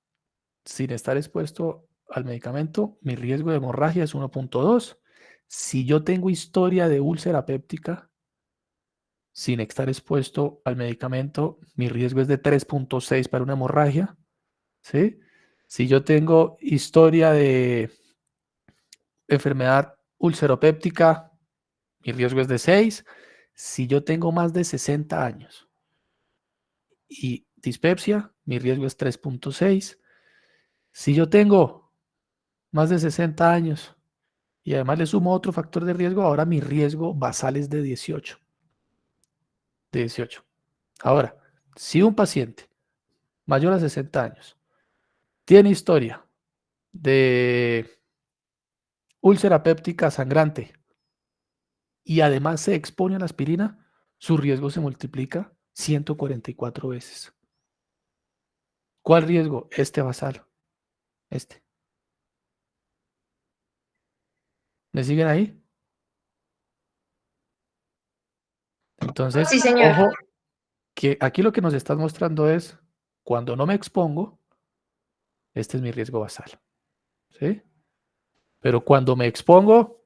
sin estar expuesto al medicamento, mi riesgo de hemorragia es 1.2. Si yo tengo historia de úlcera péptica, sin estar expuesto al medicamento, mi riesgo es de 3.6 para una hemorragia. ¿Sí? Si yo tengo historia de enfermedad ulceropéptica, mi riesgo es de 6. Si yo tengo más de 60 años y dispepsia, mi riesgo es 3.6. Si yo tengo más de 60 años y además le sumo otro factor de riesgo, ahora mi riesgo basal es de 18. De 18. Ahora, si un paciente mayor a 60 años tiene historia de úlcera péptica sangrante y además se expone a la aspirina, su riesgo se multiplica 144 veces. ¿Cuál riesgo? Este basal. Este. ¿Me siguen ahí? Entonces, Sí, señor. ojo, que aquí lo que nos estás mostrando es, cuando no me expongo, este es mi riesgo basal. ¿Sí? Pero cuando me expongo,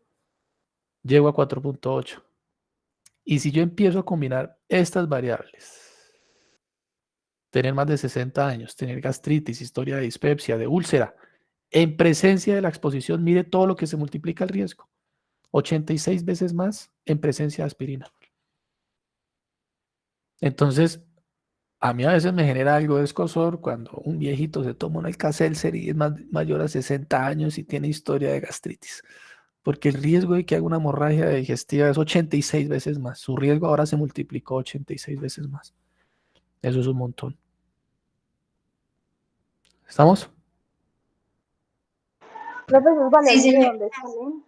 llego a 4.8. Y si yo empiezo a combinar estas variables, tener más de 60 años, tener gastritis, historia de dispepsia, de úlcera, en presencia de la exposición, mire todo lo que se multiplica el riesgo. 86 veces más en presencia de aspirina. Entonces, a mí a veces me genera algo de escozor cuando un viejito se toma un Alka-Seltzer y es mayor a 60 años y tiene historia de gastritis. Porque el riesgo de que haga una hemorragia digestiva es 86 veces más. Su riesgo ahora se multiplicó 86 veces más. Eso es un montón. ¿Estamos? Profe, ¿esos Sí, valores de señor. dónde salen?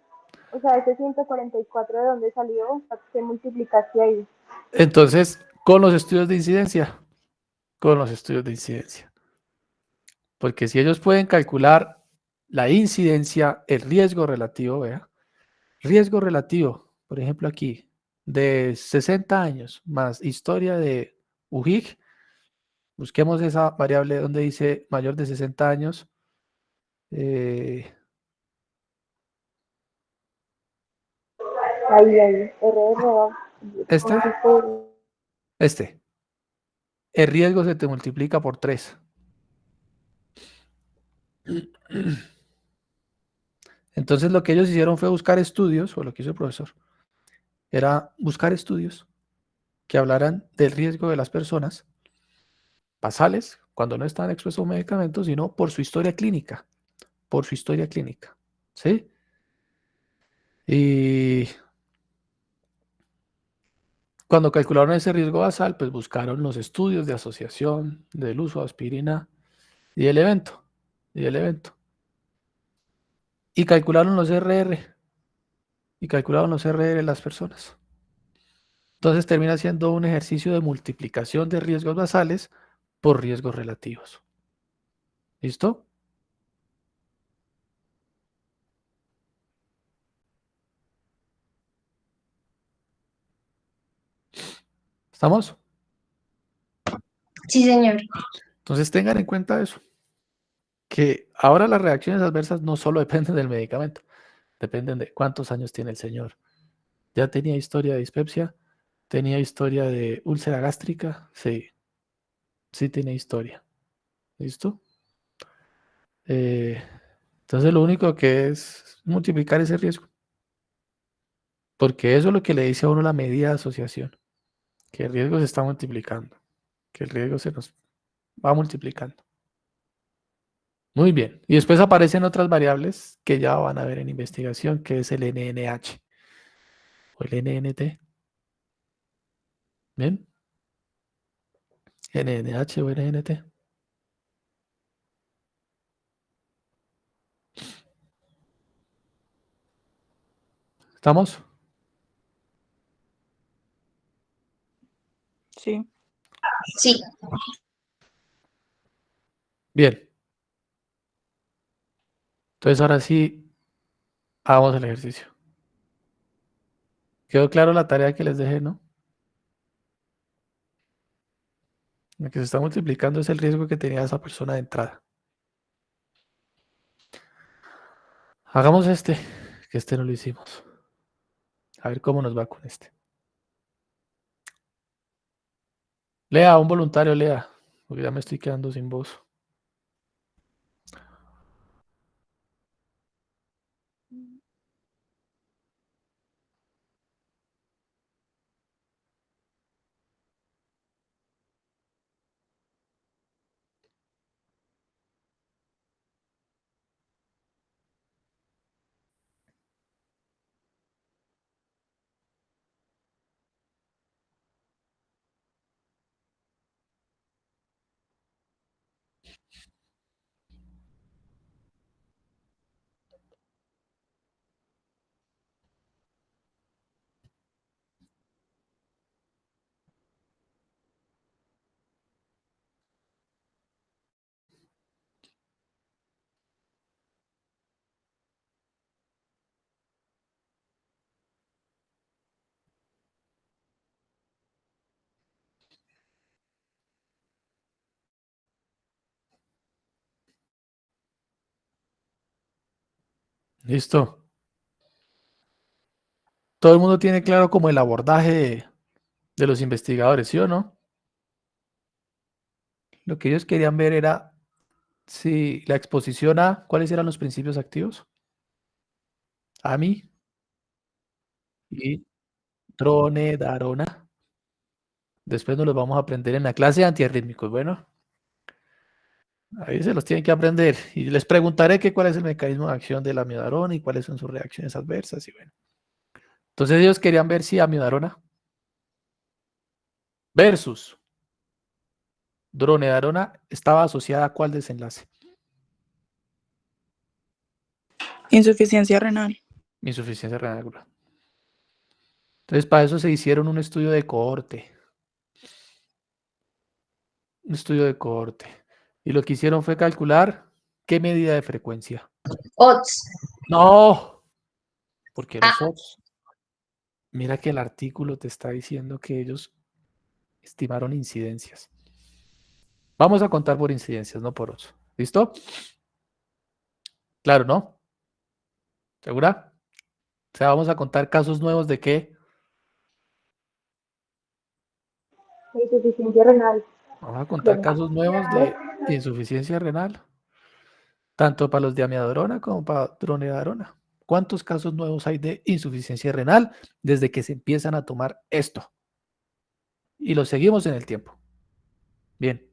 O sea, ese 144 de dónde salió, ¿qué multiplicaste ahí? Entonces, con los estudios de incidencia, con los estudios de incidencia. Porque si ellos pueden calcular la incidencia, el riesgo relativo, vea, riesgo relativo, por ejemplo aquí, de 60 años más historia de UJIC, busquemos esa variable donde dice mayor de 60 años. Ahí, RR, Este, ¿cómo se puede? este. El riesgo se te multiplica por 3. Entonces lo que ellos hicieron fue buscar estudios, o lo que hizo el profesor, era buscar estudios que hablaran del riesgo de las personas basales cuando no estaban expuestos a un medicamento, sino por su historia clínica, por su historia clínica. ¿Sí? Y cuando calcularon ese riesgo basal, pues buscaron los estudios de asociación del uso de aspirina y el evento. Y el evento. Y calcularon los RR. Y calcularon los RR de las personas. Entonces termina siendo un ejercicio de multiplicación de riesgos basales por riesgos relativos. ¿Listo? ¿Estamos? Sí, señor. Entonces tengan en cuenta eso, que ahora las reacciones adversas no solo dependen del medicamento, dependen de cuántos años tiene el señor. ¿Ya tenía historia de dispepsia? ¿Tenía historia de úlcera gástrica? Sí, sí tiene historia. ¿Listo? Entonces lo único que es multiplicar ese riesgo, porque eso es lo que le dice a uno la medida de asociación, que el riesgo se está multiplicando, que el riesgo se nos va multiplicando. Muy bien. Y después aparecen otras variables que ya van a ver en investigación, que es el NNH o el NNT. ¿Bien? NNH o NNT. ¿Estamos? Sí. Sí. Bien. Entonces ahora sí, hagamos el ejercicio. ¿Quedó claro la tarea que les dejé, no? Lo que se está multiplicando es el riesgo que tenía esa persona de entrada. Hagamos este, que este no lo hicimos. A ver cómo nos va con este. Lea, un voluntario, lea, porque ya me estoy quedando sin voz. Listo. Todo el mundo tiene claro como el abordaje de los investigadores, ¿sí o no? Lo que ellos querían ver era si la exposición a, ¿cuáles eran los principios activos? AMI y dronedarona. Después nos los vamos a aprender en la clase de antiarrítmicos. Bueno, ahí se los tienen que aprender. Y les preguntaré que cuál es el mecanismo de acción de la amiodarona y cuáles son sus reacciones adversas. Y bueno. Entonces ellos querían ver si amiodarona versus dronedarona estaba asociada a cuál desenlace. Insuficiencia renal. Insuficiencia renal aguda. Entonces, para eso se hicieron un estudio de cohorte. Un estudio de cohorte. Y lo que hicieron fue calcular qué medida de frecuencia. Odds. No, porque Ah, los odds. Mira que el artículo te está diciendo que ellos estimaron incidencias. Vamos a contar por incidencias, no por odds. ¿Listo? Claro, ¿no? ¿Segura? O sea, vamos a contar casos nuevos de qué. Insuficiencia renal Vamos a contar crónica. casos nuevos de insuficiencia renal, tanto para los de amiodarona como para dronedarona. ¿Cuántos casos nuevos hay de insuficiencia renal desde que se empiezan a tomar esto? Y lo seguimos en el tiempo. Bien,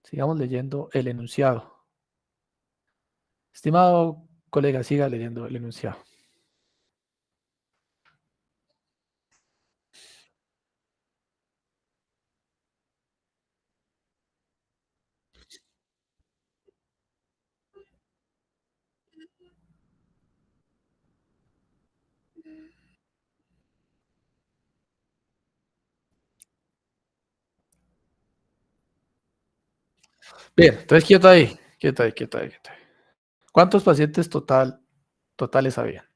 sigamos leyendo el enunciado. Estimado colega, siga leyendo el enunciado. Bien, entonces quieto ahí, quieto ahí, quieto ahí, quieto ahí. ¿Cuántos pacientes totales había?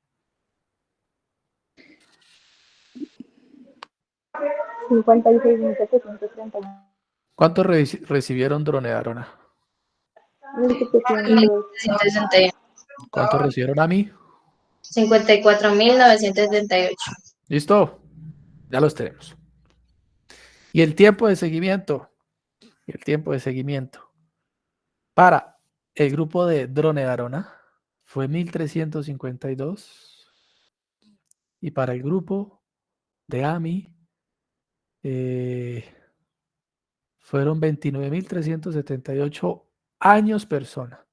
56.731. ¿Cuántos recibieron dronedarona? 1.700. 1961. ¿Cuántos recibieron a mí? 54.978. ¿Listo? Ya los tenemos. Y el tiempo de seguimiento. Y el tiempo de seguimiento para el grupo de dronedarona fue 1352. Y para el grupo de AMI fueron 29.378 años persona.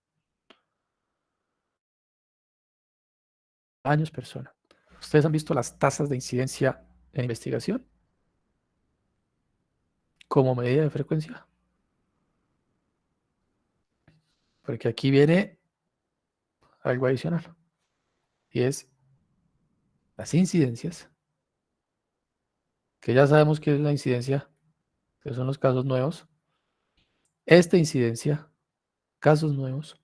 Años persona. ¿Ustedes han visto las tasas de incidencia en investigación como medida de frecuencia? Porque aquí viene algo adicional. Y es las incidencias, que ya sabemos que es la incidencia, que son los casos nuevos. Esta incidencia, casos nuevos,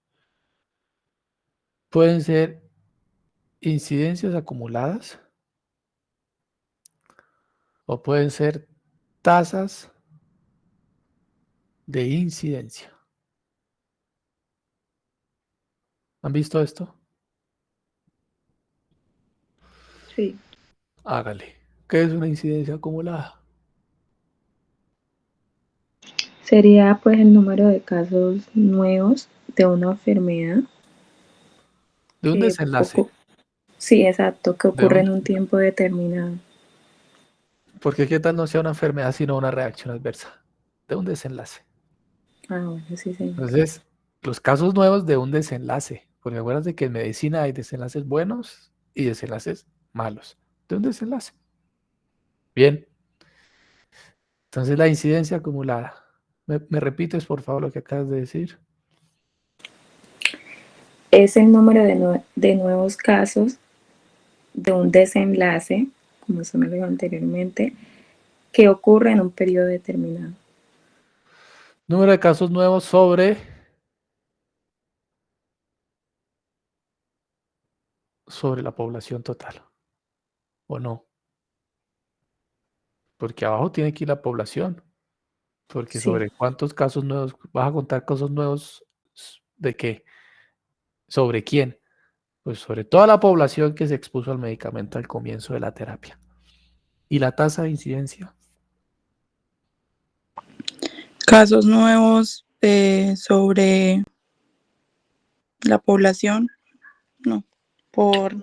pueden ser incidencias acumuladas o pueden ser tasas de incidencia. ¿Han visto esto? Sí. Hágale. ¿Qué es una incidencia acumulada? Sería pues el número de casos nuevos de una enfermedad. De un desenlace. Sí, exacto, que De ocurre en un, un tiempo determinado. porque qué tal no sea una enfermedad, sino una reacción adversa. De un desenlace. Ah, bueno, sí, señor. Entonces, los casos nuevos de un desenlace. Porque acuérdate que en medicina hay desenlaces buenos y desenlaces malos. De un desenlace. Bien. Entonces, la incidencia acumulada. ¿Me repites, por favor, lo que acabas de decir? Es el número de nuevos casos de un desenlace, como se me dijo anteriormente, que ocurre en un periodo determinado. Número de casos nuevos sobre la población total. ¿O no? Porque abajo tiene que ir la población. Porque Sí. sobre cuántos casos nuevos, vas a contar casos nuevos de qué, sobre quién, pues sobre toda la población que se expuso al medicamento al comienzo de la terapia. ¿Y la tasa de incidencia? Casos nuevos sobre la población. No. Por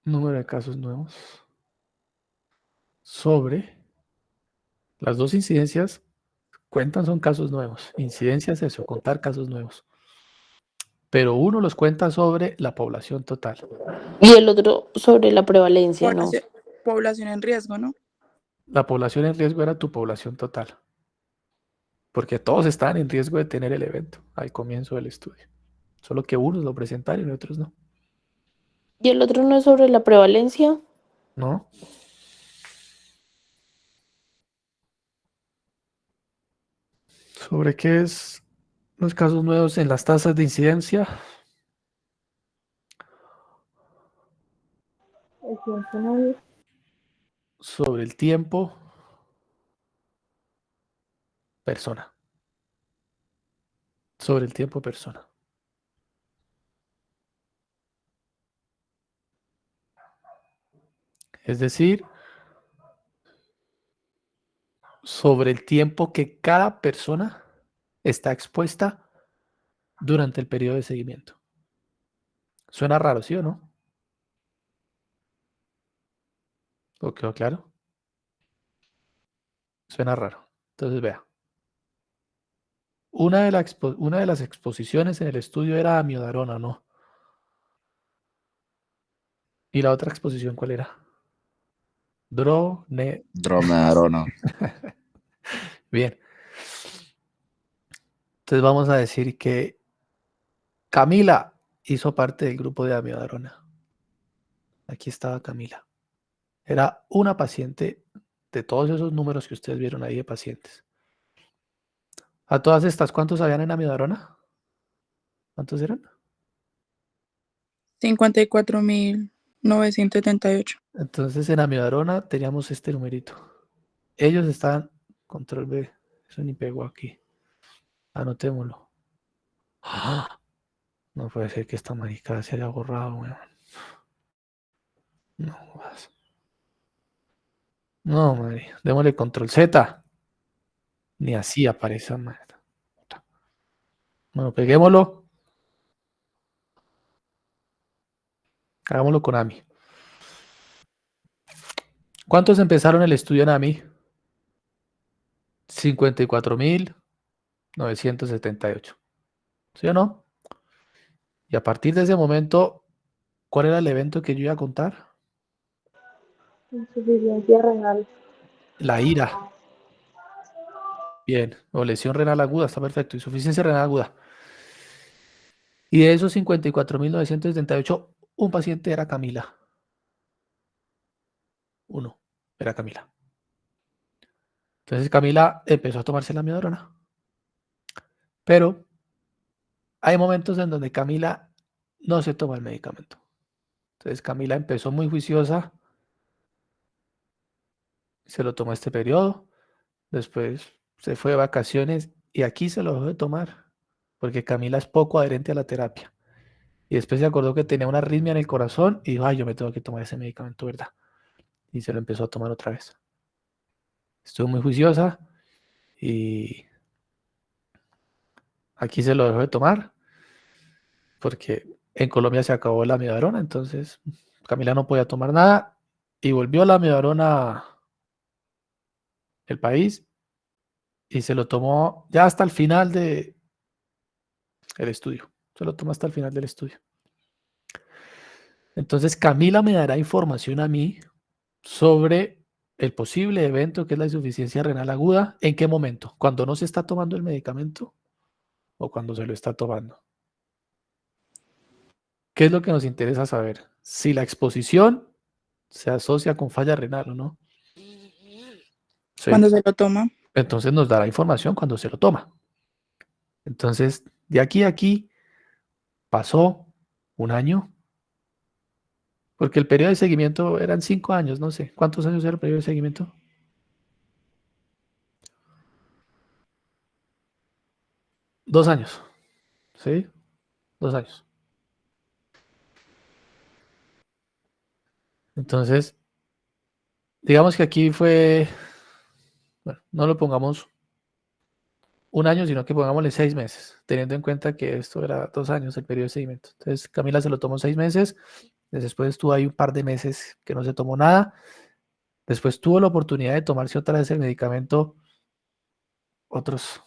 Número de casos nuevos sobre las dos incidencias cuentan, son casos nuevos. Incidencia es eso, contar casos nuevos. Pero uno los cuenta sobre la población total. Y el otro sobre la prevalencia, ¿no? población en riesgo, ¿no? La población en riesgo era tu población total. porque todos estaban en riesgo de tener el evento al comienzo del estudio. Solo que unos lo presentaron y otros no. ¿Y el otro no es sobre la prevalencia? ¿No? ¿Sobre qué es los casos nuevos en las tasas de incidencia? El tiempo no es. Sobre el tiempo, persona. Sobre el tiempo, persona. Es decir, sobre el tiempo que cada persona está expuesta durante el periodo de seguimiento. Suena raro, ¿sí o no? ¿O quedó claro? Suena raro. Entonces, vea. Una de las exposiciones en el estudio era amiodarona, ¿no? ¿Y la otra exposición cuál era? Dronedarona. Bien. Entonces vamos a decir que Camila hizo parte del grupo de amiodarona. Aquí estaba Camila. Era una paciente de todos esos números que ustedes vieron ahí de pacientes. A todas estas, ¿cuántos habían en amiodarona? ¿Cuántos eran? 54.978. Entonces en amiodarona teníamos este numerito. Ellos estaban, control B, eso ni pegó aquí. Anotémoslo. ¡Ah! No puede ser que esta maricada se haya borrado, weón. No, jodas. No, madre. Démosle control Z. Ni así aparece, madre. Bueno, peguémoslo. Hagámoslo con AMI. ¿Cuántos empezaron el estudio en AMI? 54.978. ¿Sí o no? Y a partir de ese momento, ¿cuál era el evento que yo iba a contar? Insuficiencia renal. La ira. Bien. O lesión renal aguda, está perfecto. Insuficiencia renal aguda. Y de esos 54.978, un paciente era Camila. Uno era Camila. Entonces Camila empezó a tomarse la amiodarona. Pero hay momentos en donde Camila no se toma el medicamento. Entonces Camila empezó muy juiciosa, se lo tomó este periodo, después se fue de vacaciones y aquí se lo dejó de tomar, porque Camila es poco adherente a la terapia. Y después se acordó que tenía una arritmia en el corazón y dijo, ay, yo me tengo que tomar ese medicamento, ¿verdad? Y se lo empezó a tomar otra vez. Estuvo muy juiciosa y aquí se lo dejó de tomar, porque en Colombia se acabó la amiodarona, entonces Camila no podía tomar nada y volvió la amiodarona al país y se lo tomó ya hasta el final del estudio. Se lo tomó hasta el final del estudio. Entonces Camila me dará información a mí sobre el posible evento que es la insuficiencia renal aguda. ¿En qué momento? ¿Cuando no se está tomando el medicamento o cuando se lo está tomando? ¿Qué es lo que nos interesa saber? Si la exposición se asocia con falla renal o no. Sí. Cuando se lo toma. Entonces nos dará información cuando se lo toma. Entonces, de aquí a aquí pasó un año, porque el periodo de seguimiento eran 5 años, no sé. ¿Cuántos años era el periodo de seguimiento? 2 años, ¿sí? 2 años. Entonces, digamos que aquí fue, bueno, no lo pongamos un año, sino que pongámosle 6 meses, teniendo en cuenta que esto era 2 años el periodo de seguimiento. Entonces, Camila se lo tomó 6 meses, después estuvo ahí un par de meses que no se tomó nada, después tuvo la oportunidad de tomarse otra vez el medicamento otros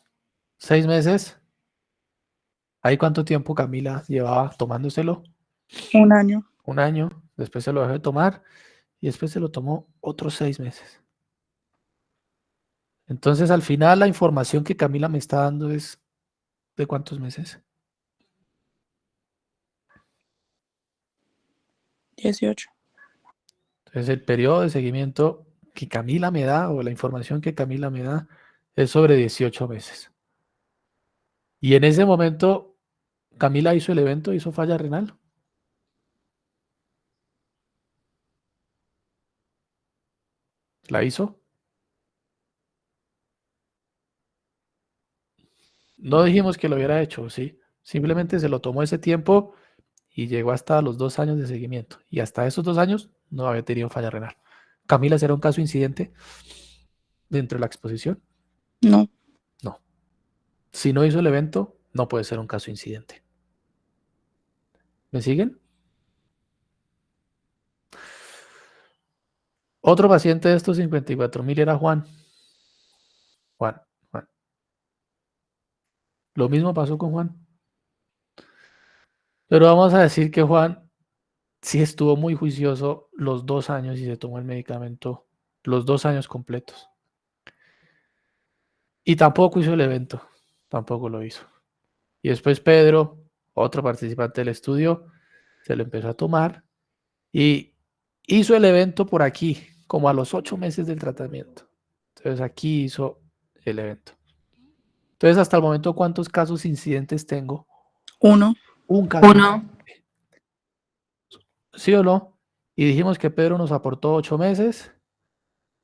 6 meses. ¿Ahí cuánto tiempo Camila llevaba tomándoselo? Un año. Un año, después se lo dejó de tomar y después se lo tomó otros 6 meses. Entonces, al final, la información que Camila me está dando es ¿de cuántos meses? 18. Entonces, el periodo de seguimiento que Camila me da o la información que Camila me da es sobre 18 meses. Y en ese momento, Camila hizo el evento, hizo falla renal. ¿La hizo? No dijimos que lo hubiera hecho, ¿sí? Simplemente se lo tomó ese tiempo y llegó hasta los 2 años de seguimiento. Y hasta esos 2 años no había tenido falla renal. Camila, ¿será un caso incidente dentro de la exposición? No. No. Si no hizo el evento, no puede ser un caso incidente. ¿Me siguen? Otro paciente de estos 54.000 era Juan. Juan. Lo mismo pasó con Juan. Pero vamos a decir que Juan sí estuvo muy juicioso los 2 años y se tomó el medicamento los 2 años completos. Y tampoco hizo el evento. Tampoco lo hizo. Y después Pedro, otro participante del estudio, se lo empezó a tomar y hizo el evento por aquí, como a los 8 meses del tratamiento. Entonces aquí hizo el evento. Entonces, hasta el momento, ¿cuántos casos incidentes tengo? 1. Un caso. Uno. ¿Sí o no? Y dijimos que Pedro nos aportó 8 meses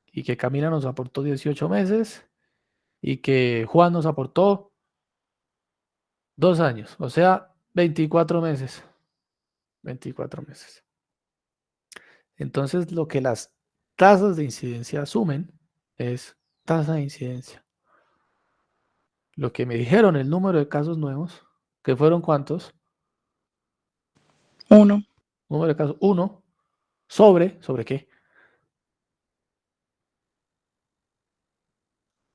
y que Camila nos aportó 18 meses y que Juan nos aportó 2 años, o sea, 24 meses. 24 meses. Entonces, lo que las tasas de incidencia asumen es tasa de incidencia. Lo que me dijeron, el número de casos nuevos, que fueron ¿cuántos? 1. Número de casos 1 ¿sobre qué?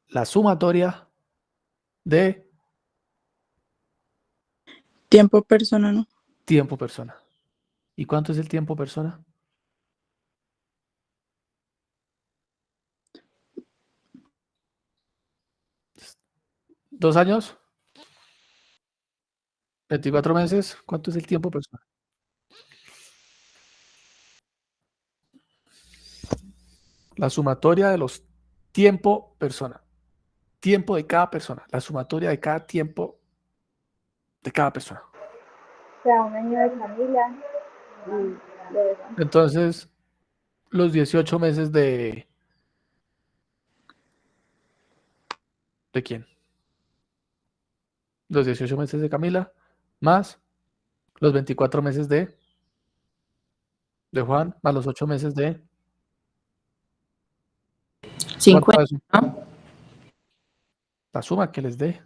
La sumatoria de Tiempo persona, ¿no? tiempo persona. ¿Y cuánto es el tiempo persona? 2 años, 24 meses. ¿Cuánto es el tiempo persona? La sumatoria de los tiempo persona. Tiempo de cada persona. La sumatoria de cada tiempo de cada persona. O sea, 1 año de Camila y de Juan. Entonces, los 18 meses ¿de quién? Los 18 meses de Camila, más los 24 meses de Juan, más los 8 meses de... ¿Cuánto 50, es? ¿no? La suma que les dé.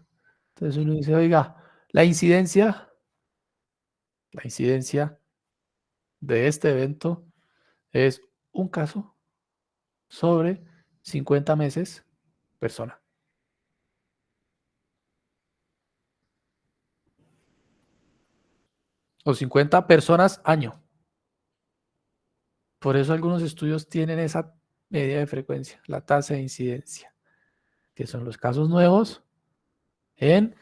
Entonces uno dice, oiga, la incidencia de este evento es un caso sobre 50 meses persona. O 50 personas año. Por eso algunos estudios tienen esa medida de frecuencia, la tasa de incidencia, que son los casos nuevos en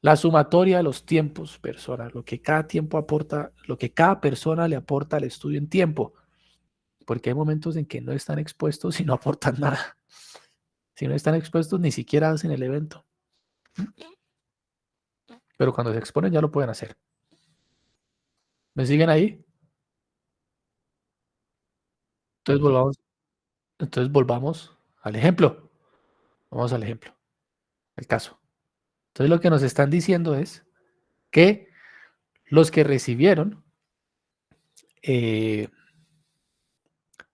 la sumatoria de los tiempos persona, lo que cada tiempo aporta, lo que cada persona le aporta al estudio en tiempo, porque hay momentos en que no están expuestos y no aportan nada. Si no están expuestos, ni siquiera hacen el evento. Pero cuando se exponen ya lo pueden hacer. ¿Me siguen ahí? Entonces volvamos al ejemplo. Vamos al ejemplo, al caso. Entonces lo que nos están diciendo es que los que recibieron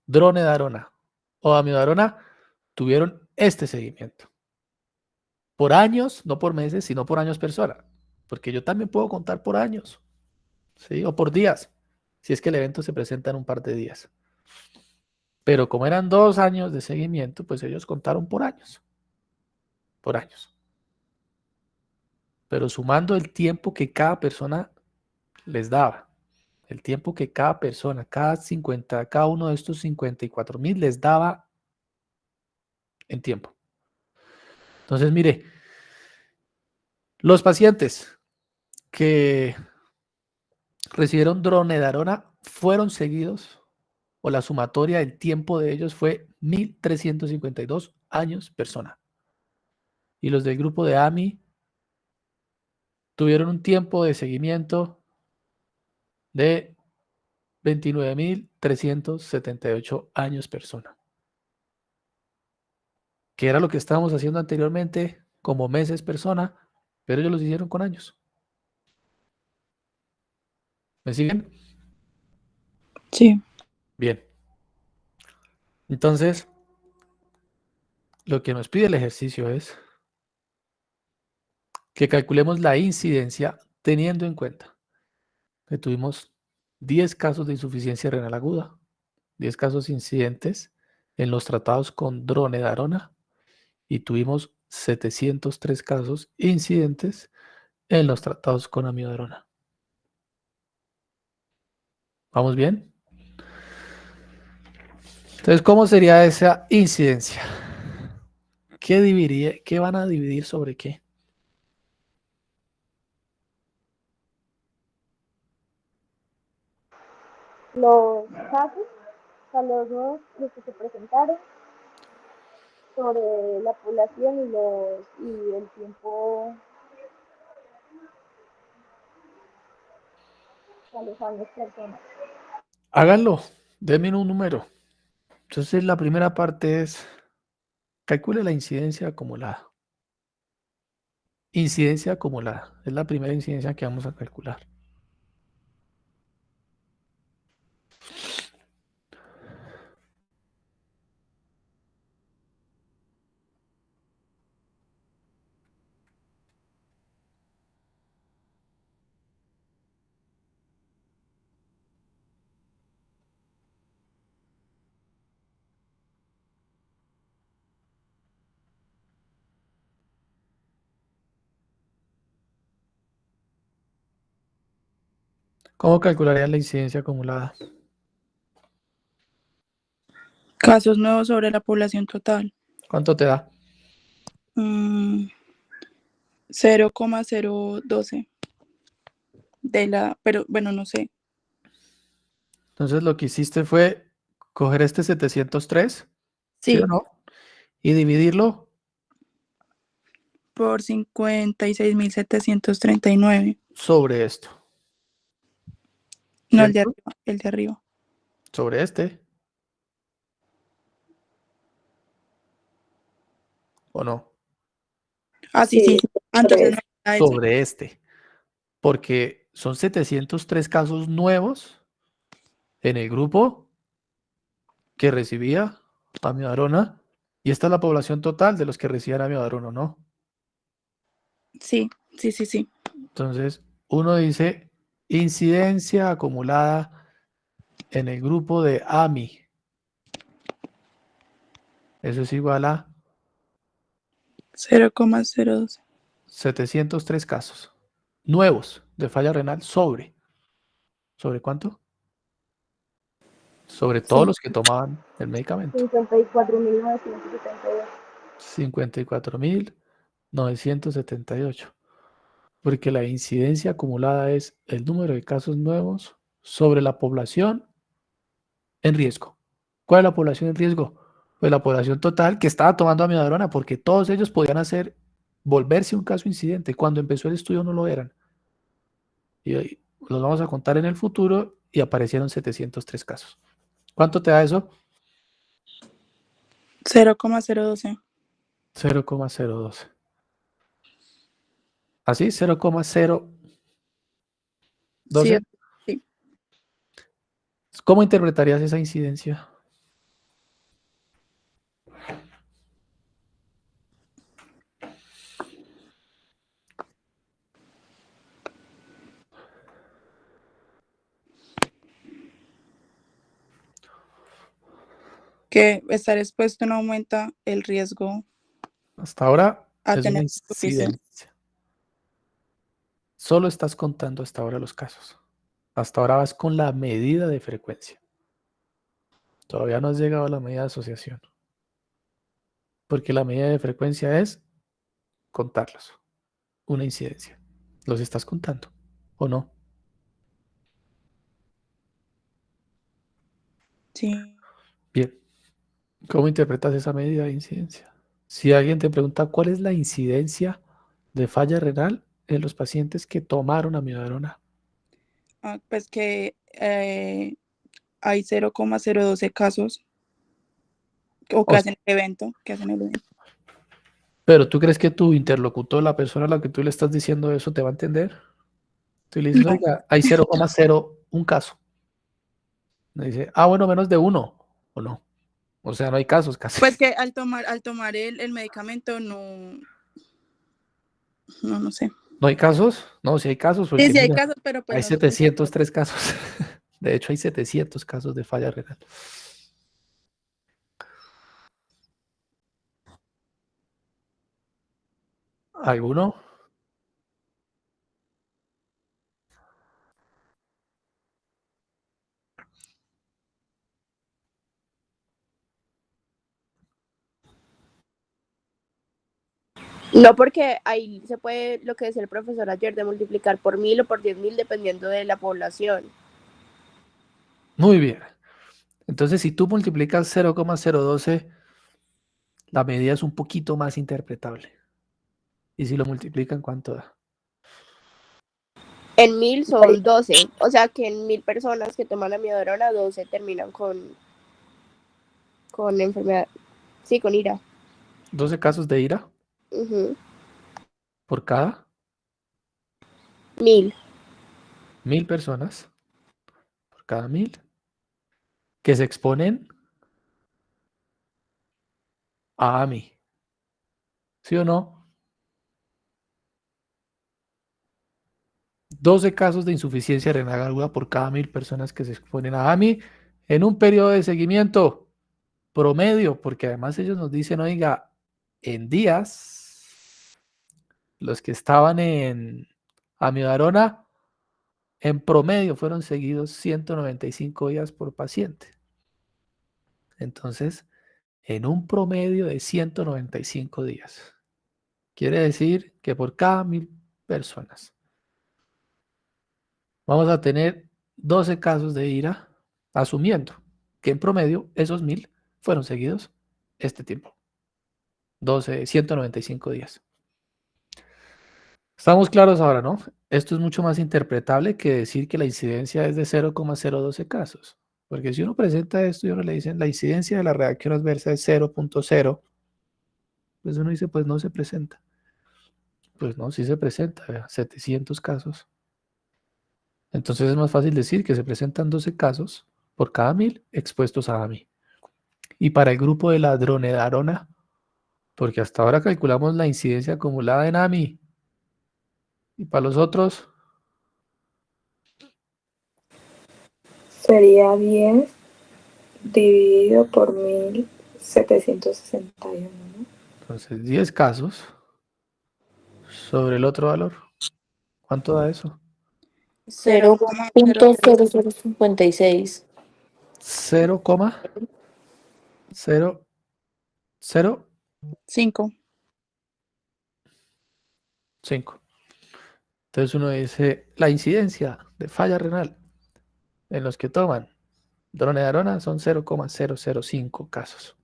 dronedarona o amidarona tuvieron este seguimiento. Por años, no por meses, sino por años persona. Porque yo también puedo contar por años, ¿sí? O por días, si es que el evento se presenta en un par de días. Pero como eran 2 años de seguimiento, pues ellos contaron por años. Por años. Pero sumando el tiempo que cada persona les daba. El tiempo que cada persona, cada uno de estos 54.000 les daba en tiempo. Entonces, mire, los pacientes que recibieron dronedarona fueron seguidos, o la sumatoria del tiempo de ellos fue 1.352 años persona. Y los del grupo de AMI tuvieron un tiempo de seguimiento de 29.378 años persona. Que era lo que estábamos haciendo anteriormente como meses persona, pero ellos los hicieron con años. ¿Me siguen? Sí. Bien. Entonces, lo que nos pide el ejercicio es que calculemos la incidencia teniendo en cuenta que tuvimos 10 casos de insuficiencia renal aguda, 10 casos incidentes en los tratados con dronedarona y tuvimos 703 casos incidentes en los tratados con amiodarona. ¿Vamos bien? Entonces, ¿cómo sería esa incidencia? ¿Qué van a dividir sobre qué? Los casos, o sea, los nuevos, los que se presentaron, sobre la población y el tiempo, a los años personas. Háganlo, denme un número. Entonces, la primera parte es, calcule la incidencia acumulada. Incidencia acumulada, es la primera incidencia que vamos a calcular. ¿Cómo calcularías la incidencia acumulada? Casos nuevos sobre la población total. ¿Cuánto te da? 0,012 pero bueno, no sé. Entonces, lo que hiciste fue coger este 703, ¿sí o Sí, no? Y dividirlo por 56.739. sobre esto, No, el de ¿cierto? arriba, el de arriba. Sobre este, ¿o no? Ah, sí, sí. Entonces no Tres. era ese. Sobre este, porque son 703 casos nuevos en el grupo que recibía amiodarona, y esta es la población total de los que recibían amiodarona, ¿no? Sí, sí, sí, sí. Entonces, uno dice incidencia acumulada en el grupo de AMI. Eso es igual a 0,012. 703 casos nuevos de falla renal ¿sobre cuánto? Sobre todos Sí, los que tomaban el medicamento. 54.978. 54.978. Porque la incidencia acumulada es el número de casos nuevos sobre la población en riesgo. ¿Cuál es la población en riesgo? Pues la población total que estaba tomando amiodarona, porque todos ellos podían volverse un caso incidente. Cuando empezó el estudio no lo eran. Y hoy los vamos a contar en el futuro y aparecieron 703 casos. ¿Cuánto te da eso? 0,012. 0,012. ¿Así? 0,012. Sí, sí. ¿Cómo interpretarías esa incidencia? Que estar expuesto no aumenta el riesgo Hasta ahora a es una tener insuficiencia. incidencia. Solo estás contando hasta ahora los casos. Hasta ahora vas con la medida de frecuencia. Todavía no has llegado a la medida de asociación. Porque la medida de frecuencia es contarlos. Una incidencia. ¿Los estás contando o no? Sí. Bien. ¿Cómo interpretas esa medida de incidencia? Si alguien te pregunta cuál es la incidencia de falla renal en los pacientes que tomaron amiodarona, Pues que hay 0,012 casos o que O- hacen el evento, pero ¿tú crees que tu interlocutor, la persona a la que tú le estás diciendo eso, te va a entender? Tú le dices, No, oiga, hay 0,01 caso. Me dice, bueno, menos de uno, o no. O sea, no hay casos casi. pues que al tomar el medicamento no sé. ¿No hay casos? No, sí hay casos, Sí, porque sí hay mira, casos, pero pues hay no son tantos. 703 casos. De hecho, hay 700 casos de falla renal. ¿Alguno? No, porque ahí se puede, lo que decía el profesor ayer, de multiplicar por 1000 o por 10.000 dependiendo de la población. Muy bien. Entonces, si tú multiplicas 0,012, la medida es un poquito más interpretable. Y si lo multiplican, ¿cuánto da? En 1000 son 12, o sea que en 1000 personas que toman amiodarona, 12 terminan con enfermedad, sí, con ira. 12 casos de ira Ujú. por cada 1000. 1000 personas, por cada 1000, que se exponen a AMI. ¿Sí o no? 12 casos de insuficiencia renal aguda por cada 1000 personas que se exponen a AMI en un periodo de seguimiento promedio, porque además ellos nos dicen, oiga, en días, los que estaban en amiodarona, en promedio fueron seguidos 195 días por paciente. Entonces, en un promedio de 195 días. Quiere decir que por cada 1000 personas vamos a tener 12 casos de ira, asumiendo que en promedio esos 1000 fueron seguidos este tiempo. 195 días. Estamos claros ahora, ¿no? Esto es mucho más interpretable que decir que la incidencia es de 0,012 casos. Porque si uno presenta esto y uno le dicen la incidencia de la reacción adversa es 0,0, pues uno dice, pues no se presenta. Pues no, sí se presenta, vea, 700 casos. Entonces es más fácil decir que se presentan 12 casos por cada 1000 expuestos a AMI. Y para el grupo de la dronedarona, porque hasta ahora calculamos la incidencia acumulada en AMI. Y para los otros, Sería 10 dividido por 1761, ¿no? entonces 10 casos sobre el otro valor. ¿Cuánto da eso? 0,0056. 0,005. 5. Entonces uno dice, la incidencia de falla renal en los que toman dronedarona son 0,005 casos.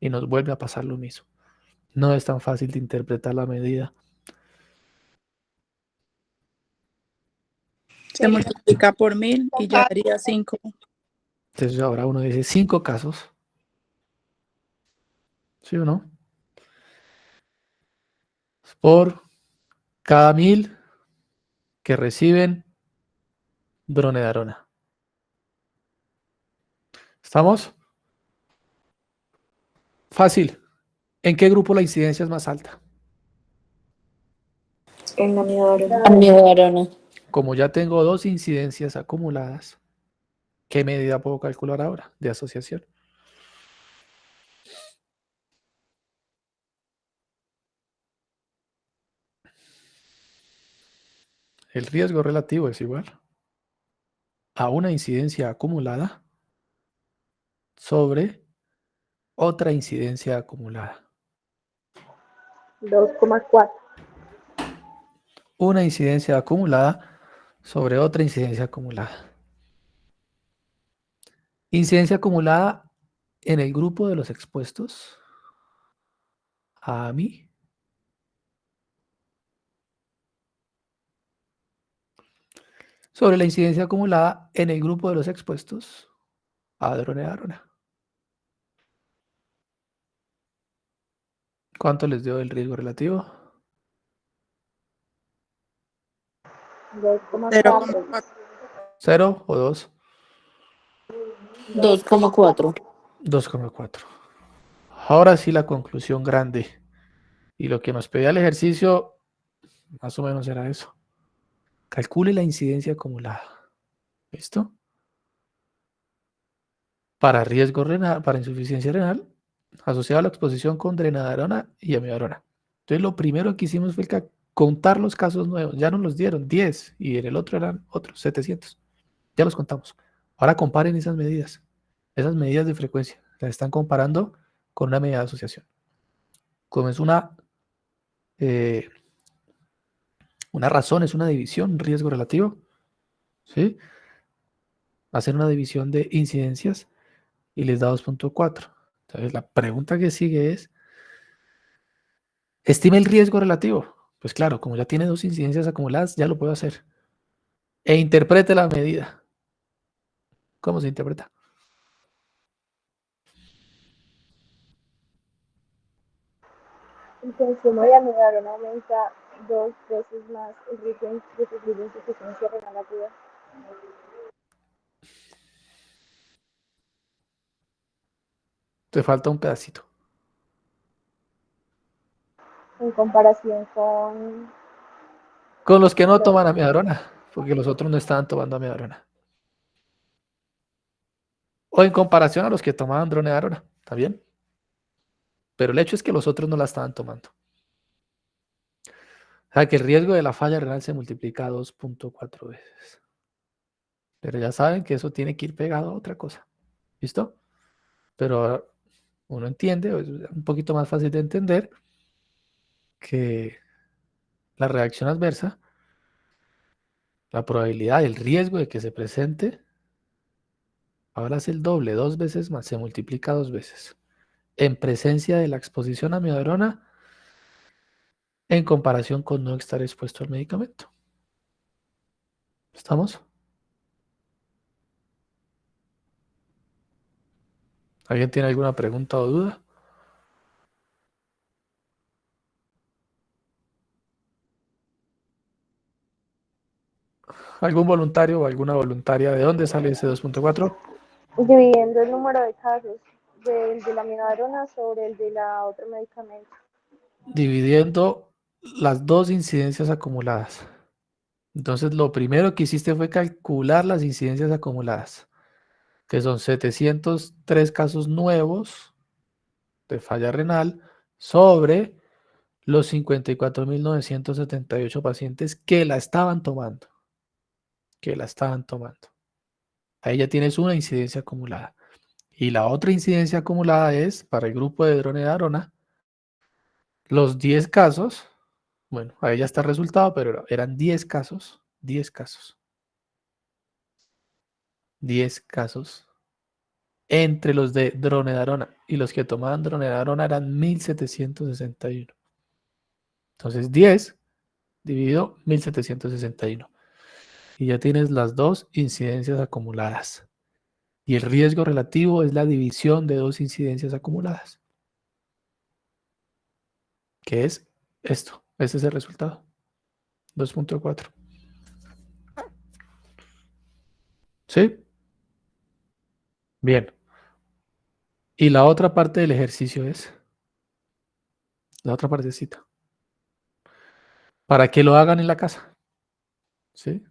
Y nos vuelve a pasar lo mismo. No es tan fácil de interpretar la medida. Se multiplica por 1000 y ya daría 5. Entonces ahora uno dice 5 casos. ¿Sí o no? Por cada 1000 que reciben dronedarona. ¿Estamos? Fácil. ¿En qué grupo la incidencia es más alta? En la amiodarona. Amiodarona. Como ya tengo 2 incidencias acumuladas, ¿qué medida puedo calcular ahora de asociación? El riesgo relativo es igual a una incidencia acumulada sobre otra incidencia acumulada. 2,4. una incidencia acumulada sobre otra incidencia acumulada. Incidencia acumulada en el grupo de los expuestos a mí. Sobre la incidencia acumulada en el grupo de los expuestos a Adrona. ¿Cuánto les dio el riesgo relativo? 2,4. 0 o 2. 2,4. 2,4. Ahora sí la conclusión grande. Y lo que nos pedía el ejercicio, más o menos era eso. Calcule la incidencia acumulada. ¿Listo? Para riesgo renal, para insuficiencia renal, asociada a la exposición con drenadarona y amiodarona. Entonces lo primero que hicimos fue contar los casos nuevos. Ya nos los dieron 10 y en el otro eran otros 700. Ya los contamos. Ahora comparen esas medidas de frecuencia. Las están comparando con una medida de asociación. Como es una razón, es una división, un riesgo relativo, ¿sí? Hacen una división de incidencias y les da 2,4. Entonces la pregunta que sigue es, estime el riesgo relativo. Pues claro, como ya tiene 2 incidencias acumuladas, ya lo puedo hacer. E interprete la medida. ¿Cómo se interpreta? El consumo de amiodarona aumenta 2 veces más el riesgo de sufrir insuficiencia renal aguda. Te falta un pedacito. En comparación con Con los que no toman amiodarona, porque los otros no estaban tomando amiodarona. O en comparación a los que tomaban dronedarona, ¿está bien? Pero el hecho es que los otros no la estaban tomando. O sea que el riesgo de la falla renal se multiplica 2,4 veces. Pero ya saben que eso tiene que ir pegado a otra cosa. ¿Listo? Pero uno entiende, es un poquito más fácil de entender, que la reacción adversa, la probabilidad, el riesgo de que se presente, ahora es el doble, 2 veces más, se multiplica 2 veces. En presencia de la exposición a amiodarona, en comparación con no estar expuesto al medicamento. ¿Estamos? ¿Alguien tiene alguna pregunta o duda? ¿Algún voluntario o alguna voluntaria? ¿De dónde sale ese 2,4? dividiendo el número de casos del de la amiodarona sobre el de la otro medicamento. Dividiendo las 2 incidencias acumuladas. Entonces, lo primero que hiciste fue calcular las incidencias acumuladas, que son 703 casos nuevos de falla renal sobre los 54.978 pacientes que la estaban tomando. Ahí ya tienes una incidencia acumulada. Y la otra incidencia acumulada es para el grupo de dronedarona, los 10 casos. Bueno, ahí ya está el resultado, pero eran 10 casos. 10 casos. 10 casos entre los de dronedarona y los que tomaban dronedarona eran 1.761. Entonces 10 dividido 1.761. Y ya tienes las 2 incidencias acumuladas. Y el riesgo relativo es la división de 2 incidencias acumuladas. Que es esto. Ese es el resultado. 2,4. ¿Sí? Bien. Y la otra parte del ejercicio es la otra partecita. Para que lo hagan en la casa. ¿Sí?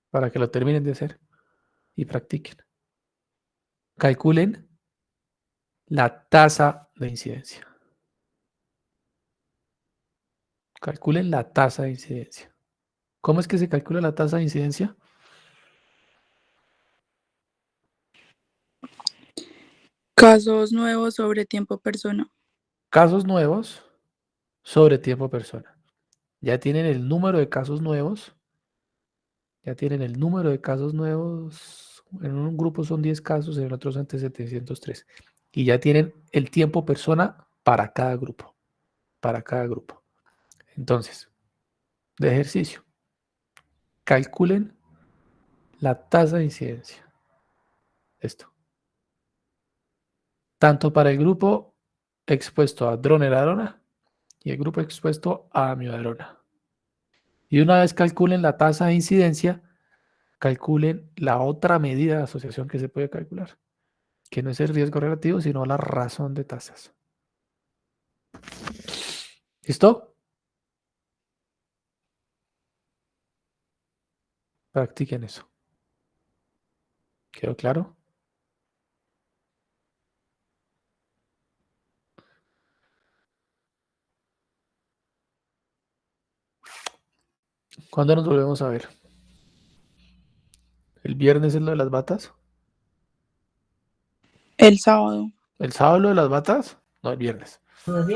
Para que lo terminen de hacer y practiquen. Calculen la tasa de incidencia. Calculen la tasa de incidencia. ¿Cómo es que se calcula la tasa de incidencia? Casos nuevos sobre tiempo persona. Casos nuevos sobre tiempo persona. ya tienen el número de casos nuevos. Ya tienen el número de casos nuevos. En un grupo son 10 casos, en el otro son 703. Y ya tienen el tiempo persona para cada grupo. Para cada grupo. Entonces, de ejercicio, calculen la tasa de incidencia. Esto. Tanto para el grupo expuesto a droneradrona y el grupo expuesto a amiodarona. Y una vez calculen la tasa de incidencia, calculen la otra medida de asociación que se puede calcular, que no es el riesgo relativo, sino la razón de tasas. ¿Listo? Practiquen eso. ¿Quedó claro? ¿Cuándo nos volvemos a ver? ¿El viernes es lo de las batas? El sábado. ¿El sábado lo de las batas? No, el viernes.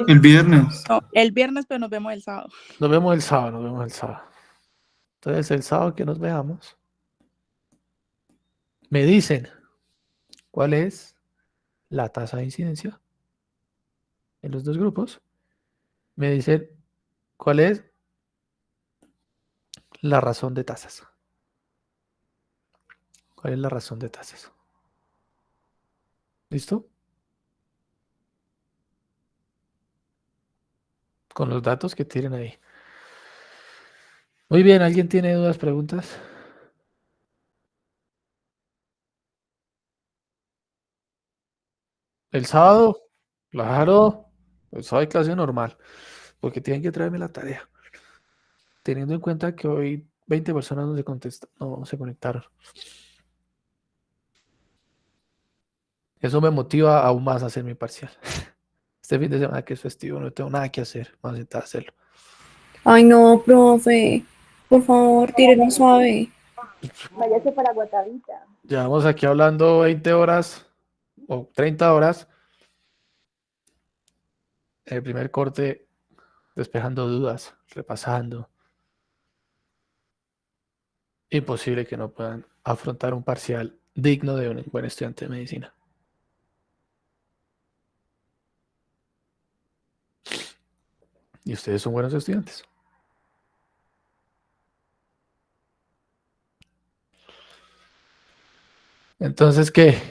El viernes. No, el viernes, pero nos vemos el sábado. Nos vemos el sábado, nos vemos el sábado. Entonces, el sábado que nos veamos, me dicen cuál es la tasa de incidencia en los dos grupos. Me dicen cuál es la razón de tasas. ¿Cuál es la razón de tasas? ¿Listo? Con los datos que tienen ahí. Muy bien, ¿alguien tiene dudas, preguntas? ¿El sábado? Claro. El sábado hay clase normal. Porque tienen que traerme la tarea. Teniendo en cuenta que hoy 20 personas no se conectaron. Eso me motiva aún más a hacer mi parcial. Este fin de semana que es festivo, no tengo nada que hacer. Vamos a intentar hacerlo. Ay, no, profe. Por favor, tírenos suave. Váyase para Guatavita. Llevamos aquí hablando 20 horas o 30 horas. El primer corte, despejando dudas, repasando. Imposible que no puedan afrontar un parcial digno de un buen estudiante de medicina. Y ustedes son buenos estudiantes. Entonces, ¿qué?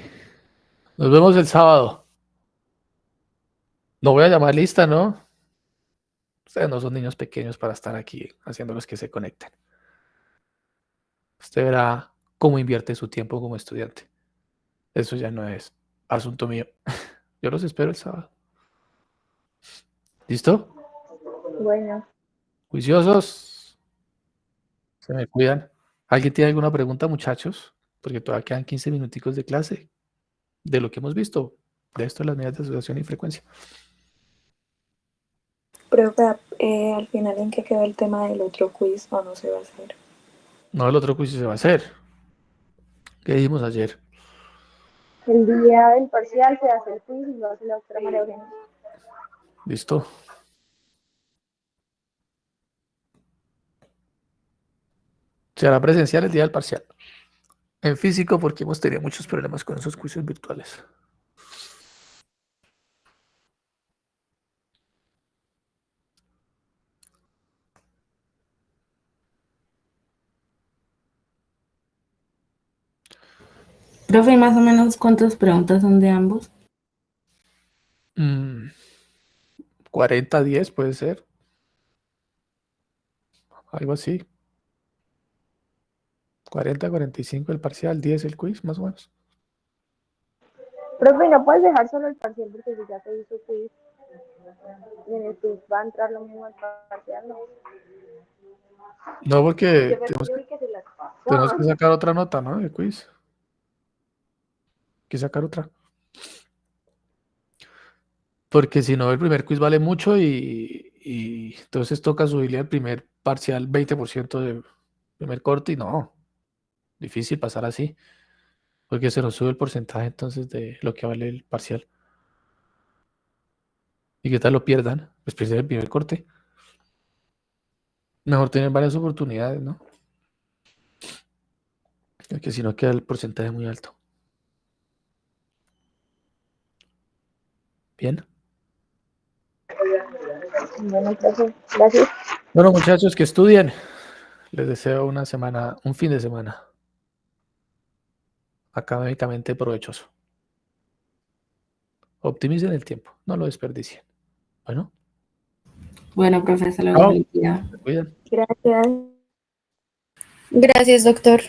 Nos vemos el sábado. No voy a llamar lista, ¿no? Ustedes no son niños pequeños para estar aquí haciéndolos que se conecten. Usted verá cómo invierte su tiempo como estudiante. Eso ya no es asunto mío. Yo los espero el sábado. ¿Listo? Bueno, Juiciosos. Se me cuidan. ¿Alguien tiene alguna pregunta, muchachos? Porque todavía quedan 15 minuticos de clase de lo que hemos visto, de esto de las medidas de asociación y frecuencia. Profe, al final, ¿en qué quedó el tema del otro quiz o no se va a hacer? No, el otro quiz se va a hacer. ¿Qué dijimos ayer? el día del parcial se hace el quiz y lo hace la doctora María Eugenia. ¿Listo? Se hará presencial el día del parcial. En físico porque hemos tenido muchos problemas con esos quizzes virtuales. Profe, más o menos cuántas preguntas son de ambos. 40-10 puede ser. Algo así. 40-45 el parcial, 10 el quiz, más o menos. Profe, no puedes dejar solo el parcial porque si ya se hizo quiz. Y en el quiz va a entrar lo mismo al parcial, ¿no? No, porque Yo vi que se las pasó. tenemos que sacar otra nota, ¿no? De quiz. Hay que sacar otra. Porque si no, el primer quiz vale mucho y entonces toca subirle al primer parcial 20% de primer corte y no, difícil pasar así. Porque se nos sube el porcentaje entonces de lo que vale el parcial. ¿Y qué tal lo pierdan? Pues pierden el primer corte. Mejor tener varias oportunidades, ¿no? Porque si no queda el porcentaje muy alto. Bien. Bueno, profe, gracias. Bueno, muchachos, que estudien. Les deseo una semana, un fin de semana académicamente provechoso. Optimicen el tiempo, no lo desperdicien. Bueno, Bueno, profesor, luego chao. feliz día. Se cuidan. Gracias. Gracias, doctor.